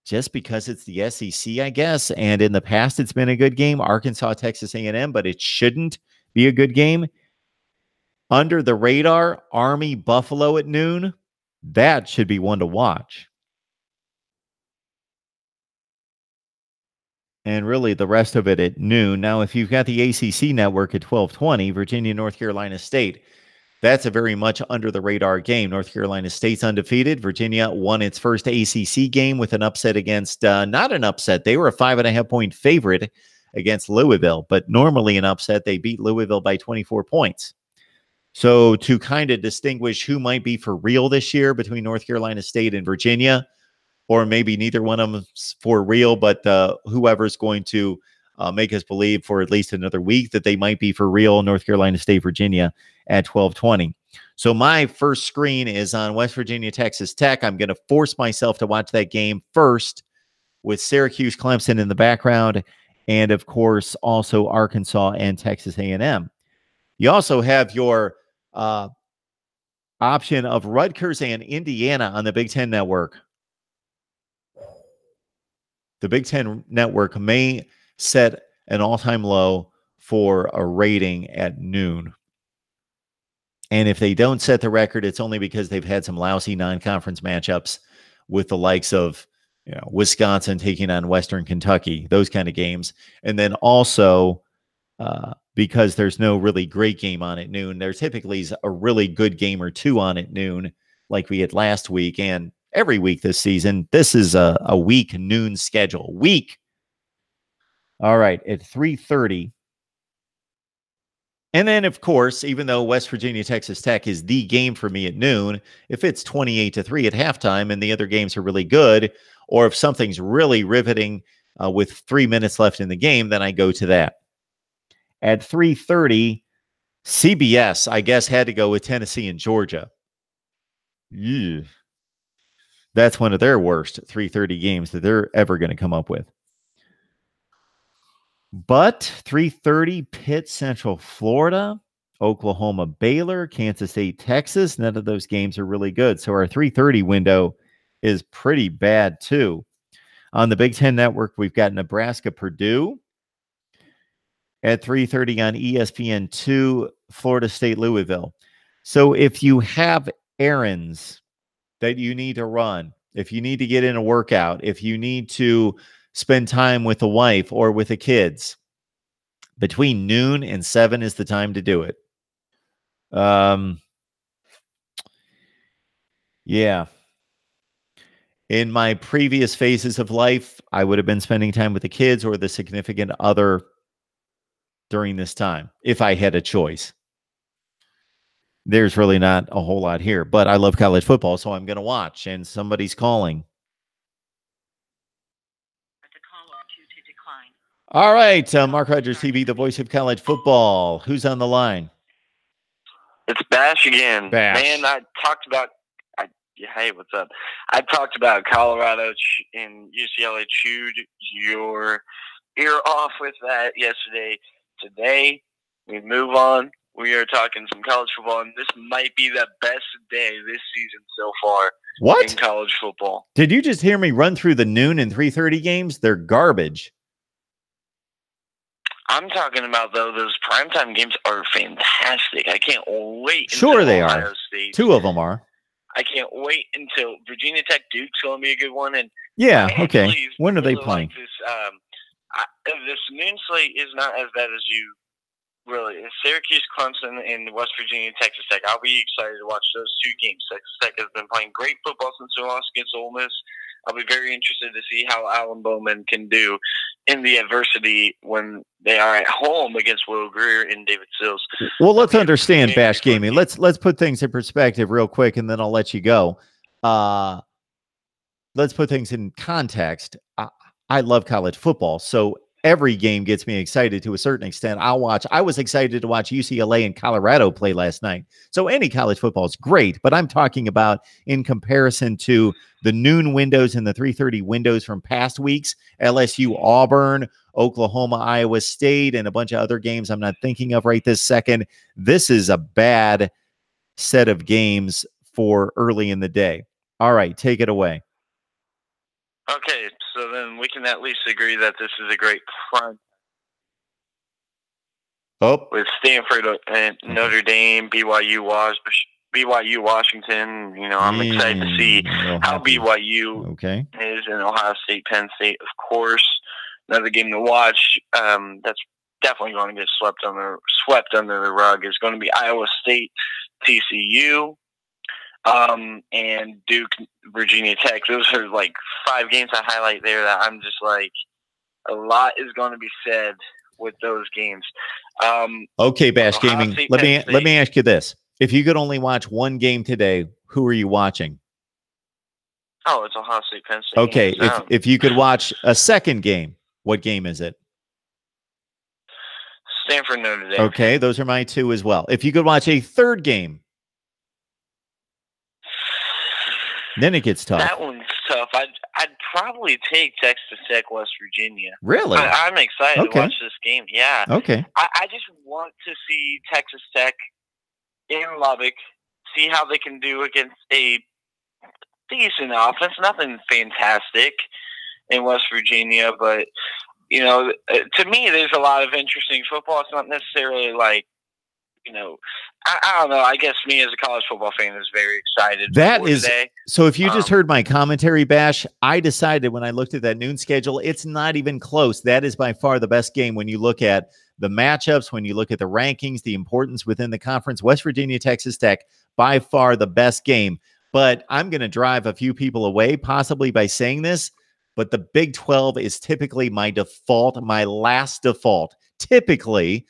G: just because it's the SEC, I guess, and in the past it's been a good game, Arkansas, Texas A&M, but it shouldn't be a good game. Under the radar, Army, Buffalo at noon, that should be one to watch. And really the rest of it at noon. Now, if you've got the ACC network at 12:20, Virginia, North Carolina State, That's a very much under the radar game. North Carolina State's undefeated. Virginia won its first ACC game with an upset against, not an upset. They were a 5.5-point favorite against Louisville, but normally an upset. They beat Louisville by 24 points. So to kind of distinguish who might be for real this year between North Carolina State and Virginia, or maybe neither one of them for real, but whoever's going to make us believe for at least another week that they might be for real, North Carolina State, Virginia at 12:20. So my first screen is on West Virginia, Texas Tech. I'm going to force myself to watch that game first with Syracuse, Clemson in the background, and of course also Arkansas and Texas A&M. You also have your option of Rutgers and Indiana on the Big Ten Network. The Big Ten Network may set an all-time low for a rating at noon. And if they don't set the record, it's only because they've had some lousy non-conference matchups with the likes of Wisconsin taking on Western Kentucky, those kind of games. And then also because there's no really great game on at noon, there typically is a really good game or two on at noon like we had last week and every week this season. This is a week noon schedule. Week. All right, at 3:30. And then, of course, even though West Virginia, Texas Tech is the game for me at noon, if it's 28-3 at halftime and the other games are really good, or if something's really riveting with 3 minutes left in the game, then I go to that. At 3:30, CBS, I guess, had to go with Tennessee and Georgia. Ew. That's one of their worst 3:30 games that they're ever going to come up with. But 3:30, Pitt, Central Florida, Oklahoma, Baylor, Kansas State, Texas. None of those games are really good. So our 3:30 window is pretty bad too. On the Big Ten Network, we've got Nebraska, Purdue. At 3:30 on ESPN2, Florida State, Louisville. So if you have errands that you need to run, if you need to get in a workout, if you need to spend time with the wife or with the kids, between noon and 7 is the time to do it. Yeah. In my previous phases of life, I would have been spending time with the kids or the significant other during this time, if I had a choice. There's really not a whole lot here, but I love college football, so I'm going to watch, and somebody's calling. All right, Mark Rogers TV, the voice of college football. Who's on the line?
H: It's Bash again.
G: Bash.
H: Man, hey, what's up? I talked about Colorado and UCLA chewed your ear off with that yesterday. Today, we move on. We are talking some college football, and this might be the best day this season so far in college football.
G: Did you just hear me run through the noon and 3:30 games? They're garbage.
H: I'm talking about, though, those primetime games are fantastic. I can't wait.
G: Sure they
H: Ohio
G: are.
H: State.
G: 2 of them are.
H: I can't wait until Virginia Tech Duke's going to be a good one. And
G: yeah, okay. When are they playing?
H: This noon slate is not as bad as you really. It's Syracuse, Clemson, and West Virginia, Texas Tech. I'll be excited to watch those 2 games. Texas Tech has been playing great football since they lost against Ole Miss. I'll be very interested to see how Alan Bowman can do in the adversity when they are at home against Will Greer and David Sills.
G: Well, let's understand, Bash Gaming. Let's put things in perspective real quick, and then I'll let you go. Let's put things in context. I love college football, so every game gets me excited to a certain extent. I was excited to watch UCLA and Colorado play last night. So any college football is great, but I'm talking about in comparison to the noon windows and the 3:30 windows from past weeks, LSU, Auburn, Oklahoma, Iowa State, and a bunch of other games I'm not thinking of right this second. This is a bad set of games for early in the day. All right, take it away.
H: Okay, so then we can at least agree that this is a great front. With Stanford and Notre Dame, BYU, Washington. You know, I'm excited to see how BYU is, and Ohio State, Penn State, of course. Another game to watch. That's definitely going to get swept under the rug. Is going to be Iowa State, TCU, and Duke, Virginia Tech. Those are like 5 games I highlight there that I'm just like, a lot is going to be said with those games.
G: Okay, Bash Gaming. Let me ask you this: if you could only watch one game today, who are you watching?
H: Oh, it's Ohio State, Penn State.
G: Okay, if you could watch a second game, what game is it?
H: Stanford, Notre Dame.
G: Okay, those are my 2 as well. If you could watch a third game, then it gets tough.
H: That one's tough. I'd probably take Texas Tech, West Virginia.
G: Really?
H: I'm excited to watch this game. Yeah.
G: Okay.
H: I just want to see Texas Tech in Lubbock, see how they can do against a decent offense. Nothing fantastic in West Virginia, but you know, to me, there's a lot of interesting football. It's not necessarily like, you know, I don't know. I guess me as a college football fan is very excited.
G: That is
H: today.
G: So. If you just heard my commentary, Bash, I decided when I looked at that noon schedule, it's not even close. That is by far the best game when you look at the matchups, when you look at the rankings, the importance within the conference. West Virginia, Texas Tech, by far the best game. But I'm going to drive a few people away, possibly by saying this. But the Big 12 is typically my default, my last default. Typically,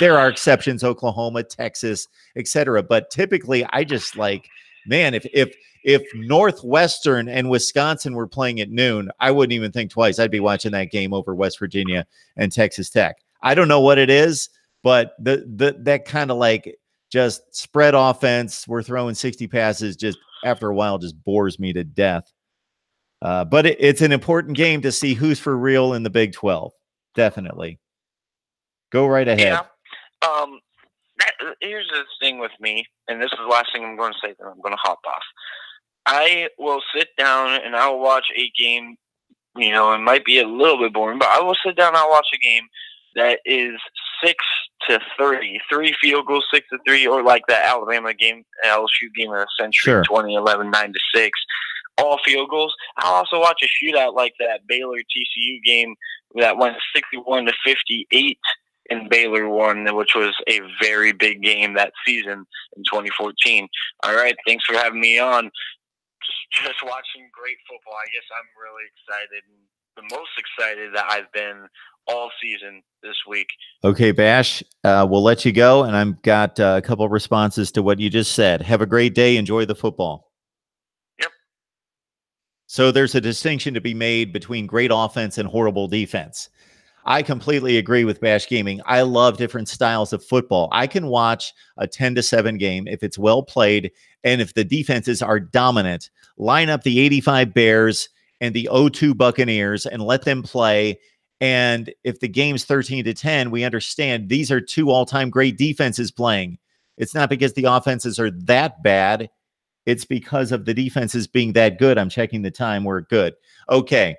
G: there are exceptions, Oklahoma, Texas, etc. But typically, I just like, man, if Northwestern and Wisconsin were playing at noon, I wouldn't even think twice. I'd be watching that game over West Virginia and Texas Tech. I don't know what it is, but that kind of like just spread offense, we're throwing 60 passes, just after a while just bores me to death. But it's an important game to see who's for real in the Big 12. Definitely. Go right ahead.
H: Yeah. Here's the thing with me, and this is the last thing I'm going to say, then I'm going to hop off. I will sit down and I'll watch a game, you know, it might be a little bit boring, but I will sit down and I'll watch a game that is 6-3, 3 field goals, 6-3, or like that Alabama game, LSU game of the century,
G: Sure.
H: 2011, 9-6, all field goals. I'll also watch a shootout like that Baylor TCU game that went 61-58. And Baylor won, which was a very big game that season in 2014. All right, thanks for having me on. Just watching great football. I guess I'm really excited, the most excited that I've been all season this week.
G: Okay, Bash, we'll let you go, and I've got a couple of responses to what you just said. Have a great day. Enjoy the football.
H: Yep.
G: So there's a distinction to be made between great offense and horrible defense. I completely agree with Bash Gaming. I love different styles of football. I can watch a 10-7 game if it's well played and if the defenses are dominant. Line up the 85 Bears and the 02 Buccaneers and let them play. And if the game's 13-10, we understand these are 2 all-time great defenses playing. It's not because the offenses are that bad. It's because of the defenses being that good. I'm checking the time. We're good. Okay.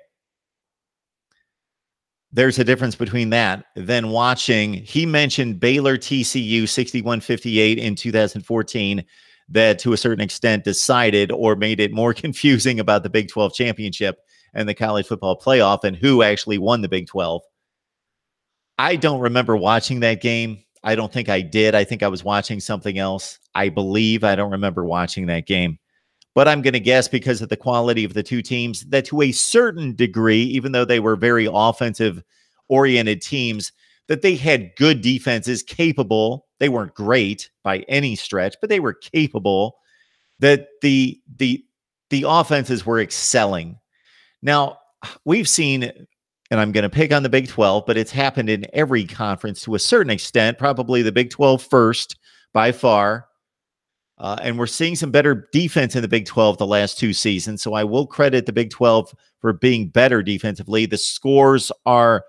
G: There's a difference between that than watching. He mentioned Baylor TCU 61-58 in 2014 that to a certain extent decided or made it more confusing about the Big 12 championship and the college football playoff and who actually won the Big 12. I don't remember watching that game. I don't think I did. I think I was watching something else. I believe I don't remember watching that game. But I'm going to guess because of the quality of the two teams that to a certain degree, even though they were very offensive-oriented teams, that they had good defenses, capable. They weren't great by any stretch, but they were capable, that the offenses were excelling. Now, we've seen, and I'm going to pick on the Big 12, but it's happened in every conference to a certain extent, probably the Big 12 first by far. And we're seeing some better defense in the Big 12 the last 2 seasons. So I will credit the Big 12 for being better defensively. The scores are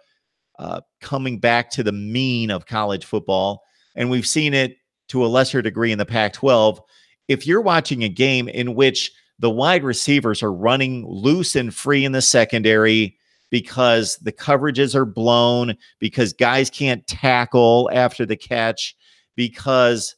G: coming back to the mean of college football. And we've seen it to a lesser degree in the Pac-12. If you're watching a game in which the wide receivers are running loose and free in the secondary because the coverages are blown, because guys can't tackle after the catch, because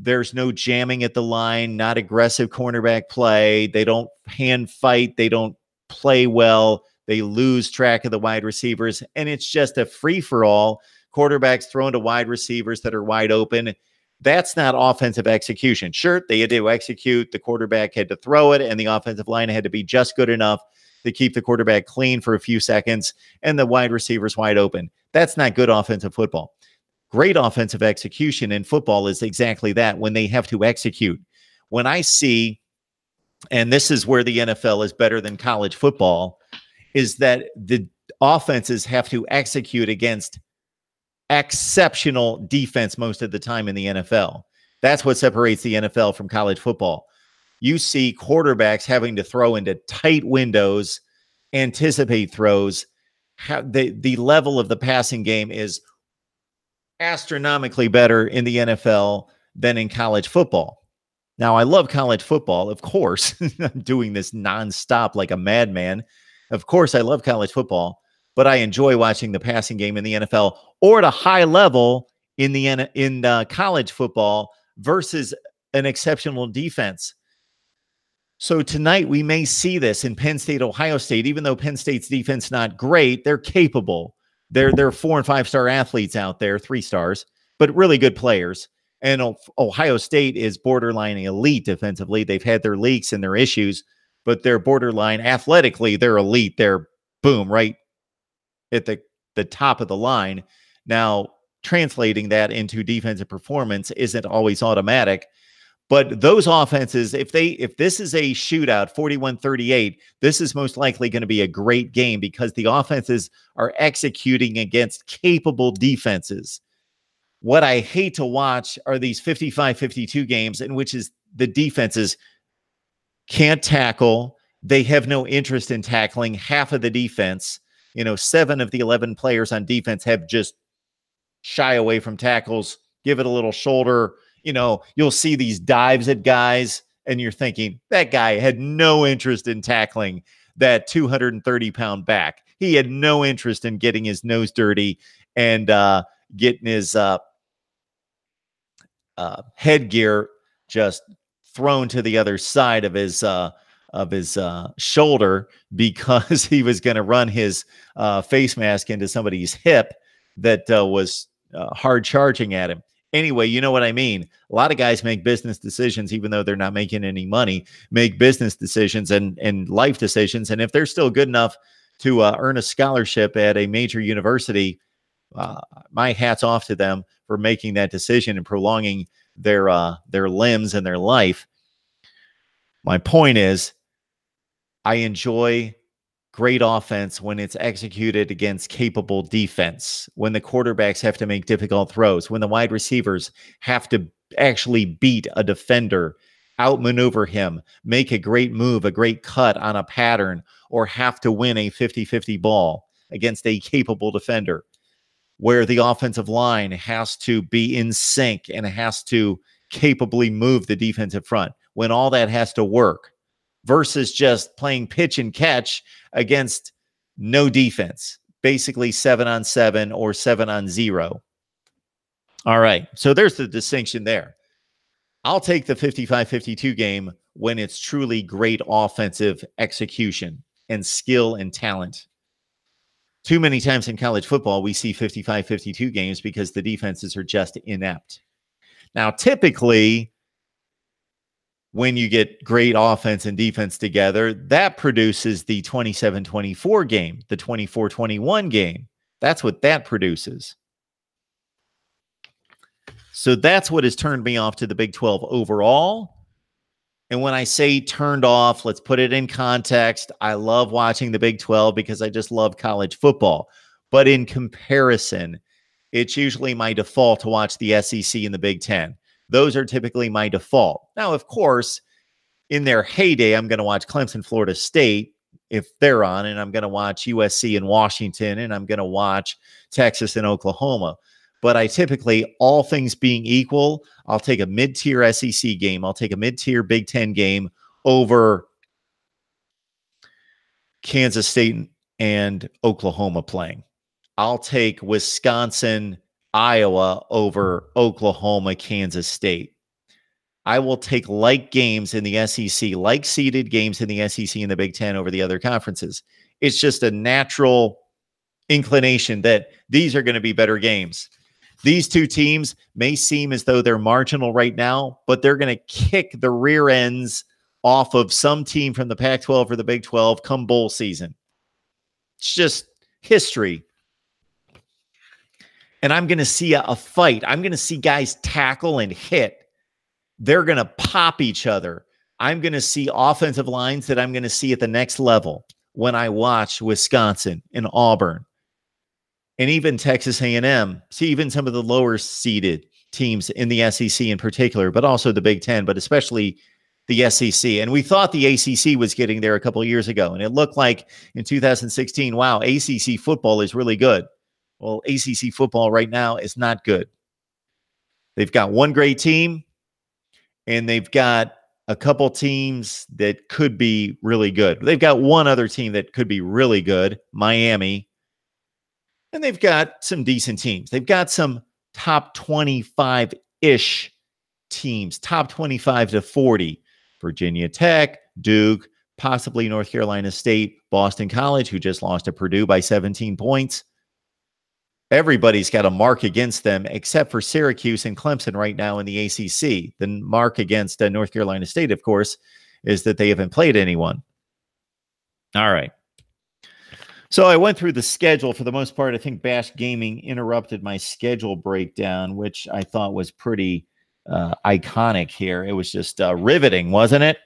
G: there's no jamming at the line, not aggressive cornerback play. They don't hand fight. They don't play well. They lose track of the wide receivers. And it's just a free-for-all. Quarterbacks thrown to wide receivers that are wide open. That's not offensive execution. Sure, they had to execute. The quarterback had to throw it, and the offensive line had to be just good enough to keep the quarterback clean for a few seconds and the wide receivers wide open. That's not good offensive football. Great offensive execution in football is exactly that, when they have to execute. When I see, and this is where the NFL is better than college football, is that the offenses have to execute against exceptional defense most of the time in the NFL. That's what separates the NFL from college football. You see quarterbacks having to throw into tight windows, anticipate throws. The level of the passing game is astronomically better in the NFL than in college football. Now, I love college football, of course. I'm doing this nonstop like a madman. Of course, I love college football, but I enjoy watching the passing game in the NFL or at a high level in college football versus an exceptional defense. So tonight we may see this in Penn State, Ohio State. Even though Penn State's defense not great, they're capable. They're 4- and 5-star athletes out there, 3 stars, but really good players. And Ohio State is borderline elite defensively. They've had their leaks and their issues, but they're borderline athletically. They're elite. They're boom, right at the top of the line. Now, translating that into defensive performance isn't always automatic. But those offenses, if this is a shootout, 41-38, this is most likely going to be a great game because the offenses are executing against capable defenses. What I hate to watch are these 55-52 games in which the defenses can't tackle. They have no interest in tackling. Half of the defense, 7 of the 11 players on defense have just shy away from tackles, give it a little shoulder. You'll see these dives at guys, and you're thinking, that guy had no interest in tackling that 230-pound back. He had no interest in getting his nose dirty and getting his headgear just thrown to the other side of his shoulder because he was going to run his face mask into somebody's hip that was hard charging at him. Anyway, you know what I mean? A lot of guys make business decisions, even though they're not making any money, make business decisions and life decisions. And if they're still good enough to earn a scholarship at a major university, my hat's off to them for making that decision and prolonging their limbs and their life. My point is, I enjoy great offense when it's executed against capable defense, when the quarterbacks have to make difficult throws, when the wide receivers have to actually beat a defender, outmaneuver him, make a great move, a great cut on a pattern, or have to win a 50-50 ball against a capable defender, where the offensive line has to be in sync and has to capably move the defensive front, when all that has to work, versus just playing pitch and catch against no defense, basically 7-on-7 or 7-on-0. All right, so there's the distinction there. I'll take the 55-52 game when it's truly great offensive execution and skill and talent. Too many times in college football, we see 55-52 games because the defenses are just inept. Now, typically, when you get great offense and defense together, that produces the 27-24 game, the 24-21 game. That's what that produces. So that's what has turned me off to the Big 12 overall. And when I say turned off, let's put it in context. I love watching the Big 12 because I just love college football. But in comparison, it's usually my default to watch the SEC and the Big 10. Those are typically my default. Now, of course, in their heyday, I'm going to watch Clemson, Florida State if they're on, and I'm going to watch USC and Washington, and I'm going to watch Texas and Oklahoma. But I typically, all things being equal, I'll take a mid-tier SEC game. I'll take a mid-tier Big 10 game over Kansas State and Oklahoma playing. I'll take Wisconsin, Iowa over Oklahoma, Kansas State. I will take like games in the SEC, like seeded games in the SEC and the Big 10 over the other conferences. It's just a natural inclination that these are going to be better games. These two teams may seem as though they're marginal right now, but they're going to kick the rear ends off of some team from the Pac-12 or the Big 12 come bowl season. It's just history. And I'm going to see a fight. I'm going to see guys tackle and hit. They're going to pop each other. I'm going to see offensive lines that I'm going to see at the next level when I watch Wisconsin and Auburn and even Texas A&M. See even some of the lower seeded teams in the SEC in particular, but also the Big Ten, but especially the SEC. And we thought the ACC was getting there a couple of years ago. And it looked like in 2016, wow, ACC football is really good. Well, ACC football right now is not good. They've got one great team, and they've got a couple teams that could be really good. They've got one other team that could be really good, Miami, and they've got some decent teams. They've got some top 25-ish teams, top 25 to 40. Virginia Tech, Duke, possibly North Carolina State, Boston College, who just lost to Purdue by 17 points. Everybody's got a mark against them except for Syracuse and Clemson right now in the ACC. The mark against North Carolina State, of course, is that they haven't played anyone. All right. So I went through the schedule for the most part. I think Bash Gaming interrupted my schedule breakdown, which I thought was pretty iconic here. It was just riveting, wasn't it?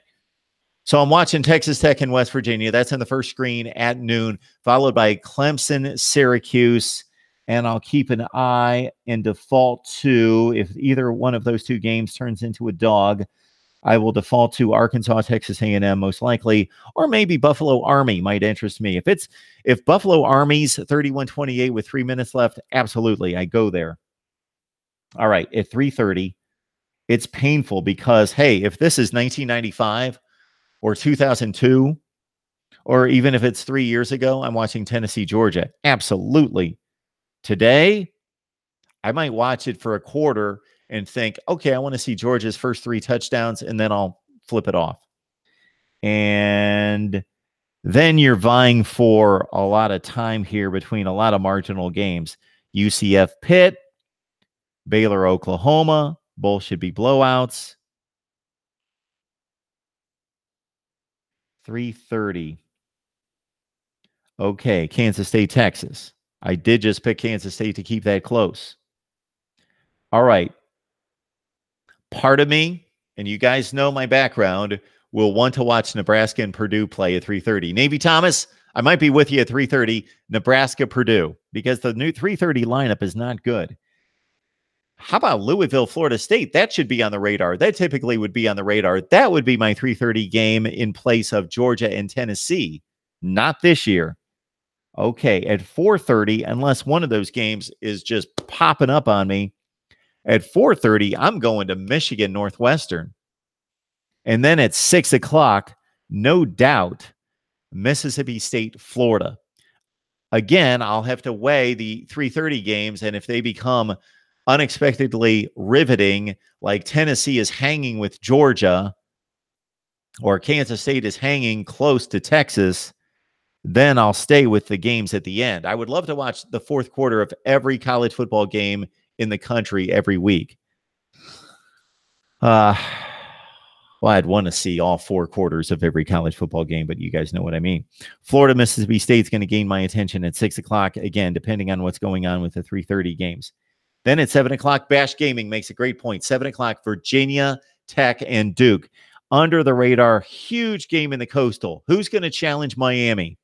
G: So I'm watching Texas Tech and West Virginia. That's on the first screen at noon, followed by Clemson, Syracuse. And I'll keep an eye and default to, if either one of those two games turns into a dog, I will default to Arkansas, Texas A&M most likely, or maybe Buffalo Army might interest me. If Buffalo Army's 31-28 with 3 minutes left, absolutely, I go there. All right, at 3:30, it's painful because, hey, if this is 1995 or 2002, or even if it's 3 years ago, I'm watching Tennessee, Georgia. Absolutely. Today, I might watch it for a quarter and think, okay, I want to see Georgia's first 3 touchdowns, and then I'll flip it off. And then you're vying for a lot of time here between a lot of marginal games. UCF Pitt, Baylor, Oklahoma, both should be blowouts. 3:30. Okay, Kansas State, Texas. I did just pick Kansas State to keep that close. All right. Part of me, and you guys know my background, will want to watch Nebraska and Purdue play at 3:30. Navy Thomas, I might be with you at 3:30. Nebraska, Purdue, because the new 3:30 lineup is not good. How about Louisville, Florida State? That should be on the radar. That typically would be on the radar. That would be my 3:30 game in place of Georgia and Tennessee. Not this year. Okay, at 4:30, unless one of those games is just popping up on me, at 4:30, I'm going to Michigan Northwestern. And then at 6 o'clock, no doubt, Mississippi State, Florida. Again, I'll have to weigh the 3:30 games, and if they become unexpectedly riveting, like Tennessee is hanging with Georgia, or Kansas State is hanging close to Texas, then I'll stay with the games at the end. I would love to watch the fourth quarter of every college football game in the country every week. Well, I'd want to see all 4 quarters of every college football game, but you guys know what I mean. Florida, Mississippi State's going to gain my attention at 6 o'clock, again, depending on what's going on with the 3:30 games. Then at 7 o'clock, Bash Gaming makes a great point. 7 o'clock, Virginia Tech and Duke. Under the radar, huge game in the Coastal. Who's going to challenge Miami?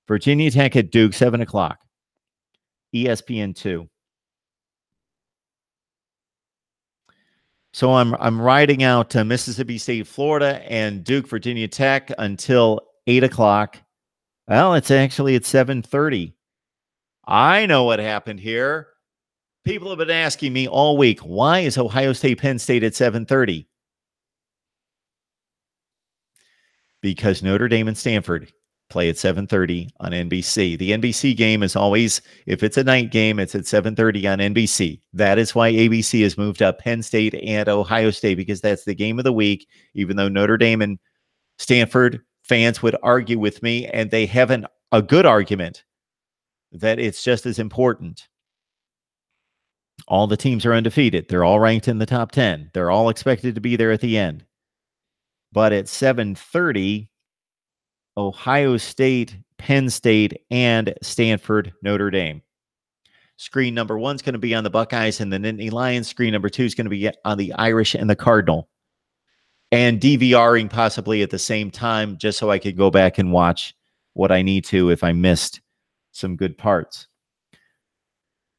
G: Virginia Tech at Duke, 7 o'clock. ESPN2. So I'm riding out to Mississippi State, Florida, and Duke, Virginia Tech until 8 o'clock. Well, it's actually at 7:30. I know what happened here. People have been asking me all week, why is Ohio State, Penn State at 7:30? Because Notre Dame and Stanford play at 7:30 on NBC. The NBC game is always, if it's a night game, it's at 7:30 on NBC. That is why ABC has moved up Penn State and Ohio State, because that's the game of the week, even though Notre Dame and Stanford fans would argue with me, and they have a good argument that it's just as important. All the teams are undefeated. They're all ranked in the top 10. They're all expected to be there at the end. But at 7:30, Ohio State, Penn State, and Stanford, Notre Dame. Screen number 1 is going to be on the Buckeyes and the Nittany Lions. Screen number 2 is going to be on the Irish and the Cardinal. And DVRing possibly at the same time, just so I could go back and watch what I need to if I missed some good parts.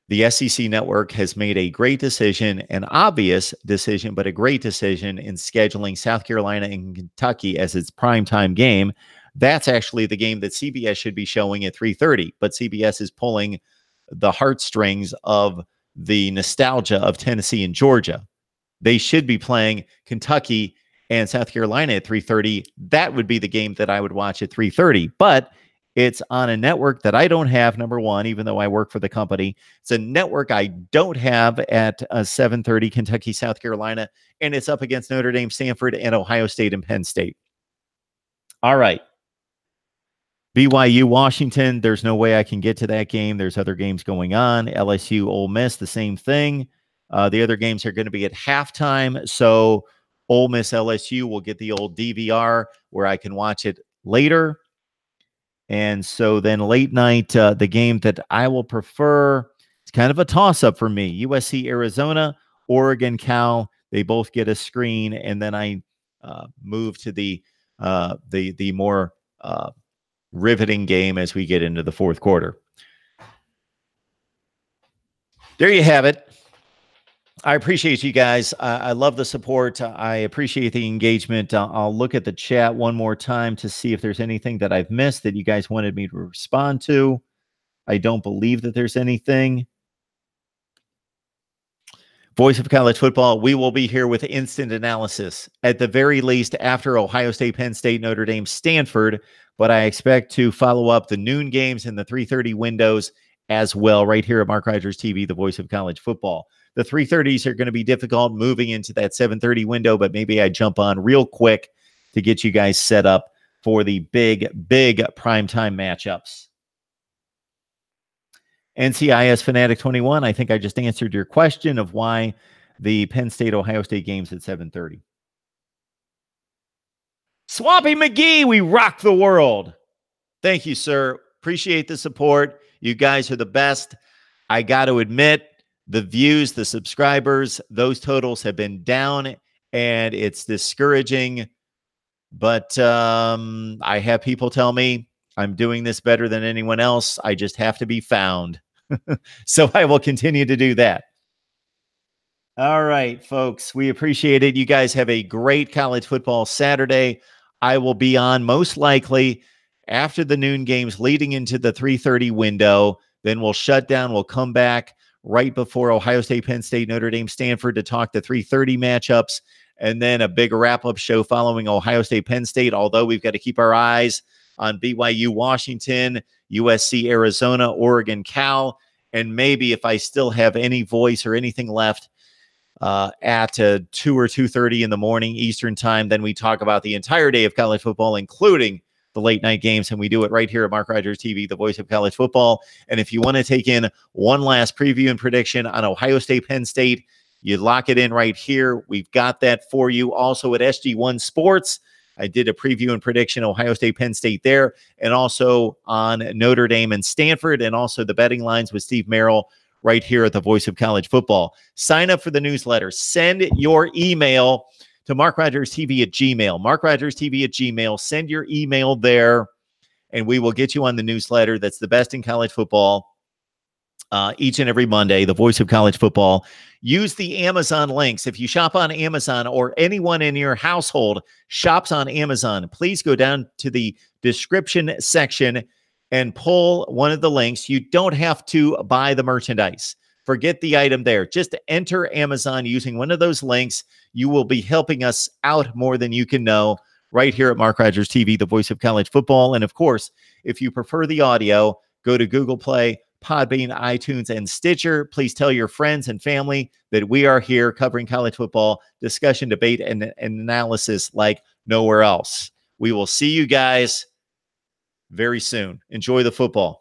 G: The SEC network has made a great decision, an obvious decision, but a great decision in scheduling South Carolina and Kentucky as its primetime game. That's actually the game that CBS should be showing at 3:30, but CBS is pulling the heartstrings of the nostalgia of Tennessee and Georgia. They should be playing Kentucky and South Carolina at 3:30. That would be the game that I would watch at 3:30, but it's on a network that I don't have, number one, even though I work for the company. It's a network I don't have at 7:30, Kentucky, South Carolina, and it's up against Notre Dame, Stanford, and Ohio State and Penn State. All right. BYU, Washington, there's no way I can get to that game. There's other games going on. LSU, Ole Miss, the same thing. The other games are going to be at halftime, so Ole Miss, LSU will get the old DVR where I can watch it later. And so then late night, the game that I will prefer, it's kind of a toss-up for me. USC, Arizona, Oregon, Cal, they both get a screen. And then I move to the more riveting game as we get into the fourth quarter. There you have it. I appreciate you guys. I love the support. I appreciate the engagement. I'll look at the chat one more time to see if there's anything that I've missed that you guys wanted me to respond to. I don't believe that there's anything. Voice of College Football, we will be here with instant analysis, at the very least after Ohio State, Penn State, Notre Dame, Stanford, but I expect to follow up the noon games and the 3:30 windows as well right here at Mark Rogers TV, the voice of college football. The 3:30s are going to be difficult moving into that 7:30 window, but maybe I jump on real quick to get you guys set up for the big primetime matchups. NCIS Fanatic 21, I think I just answered your question of why the Penn State-Ohio State game's at 7:30. Swampy McGee, we rock the world. Thank you, sir. Appreciate the support. You guys are the best. I got to admit, the views, the subscribers, those totals have been down, and it's discouraging. But I have people tell me I'm doing this better than anyone else. I just have to be found. So I will continue to do that. All right, folks, we appreciate it. You guys have a great college football Saturday. I will be on most likely after the noon games leading into the 3:30 window. Then we'll shut down. We'll come back right before Ohio State, Penn State, Notre Dame, Stanford to talk the 3:30 matchups, and then a big wrap-up show following Ohio State, Penn State, although we've got to keep our eyes on BYU, Washington, USC, Arizona, Oregon, Cal, and maybe if I still have any voice or anything left at 2 or 2:30 in the morning Eastern time, then we talk about the entire day of college football, including the late night games, and we do it right here at Mark Rogers TV, the voice of college football. And if you want to take in one last preview and prediction on Ohio State, Penn State, you lock it in right here. We've got that for you. Also at SG1 Sports, I did a preview and prediction, Ohio State, Penn State there, and also on Notre Dame and Stanford, and also the betting lines with Steve Merrill right here at the voice of college football. Sign up for the newsletter. Send your email to MarkRogersTV at Gmail. MarkRogersTV at Gmail. Send your email there, and we will get you on the newsletter that's the best in college football each and every Monday, the voice of college football. Use the Amazon links. If you shop on Amazon or anyone in your household shops on Amazon, please go down to the description section and pull one of the links. You don't have to buy the merchandise. Forget the item there. Just enter Amazon using one of those links. You will be helping us out more than you can know right here at Mark Rogers TV, the voice of college football. And of course, if you prefer the audio, go to Google Play, Podbean, iTunes, and Stitcher. Please tell your friends and family that we are here covering college football, discussion, debate, and analysis like nowhere else. We will see you guys very soon. Enjoy the football.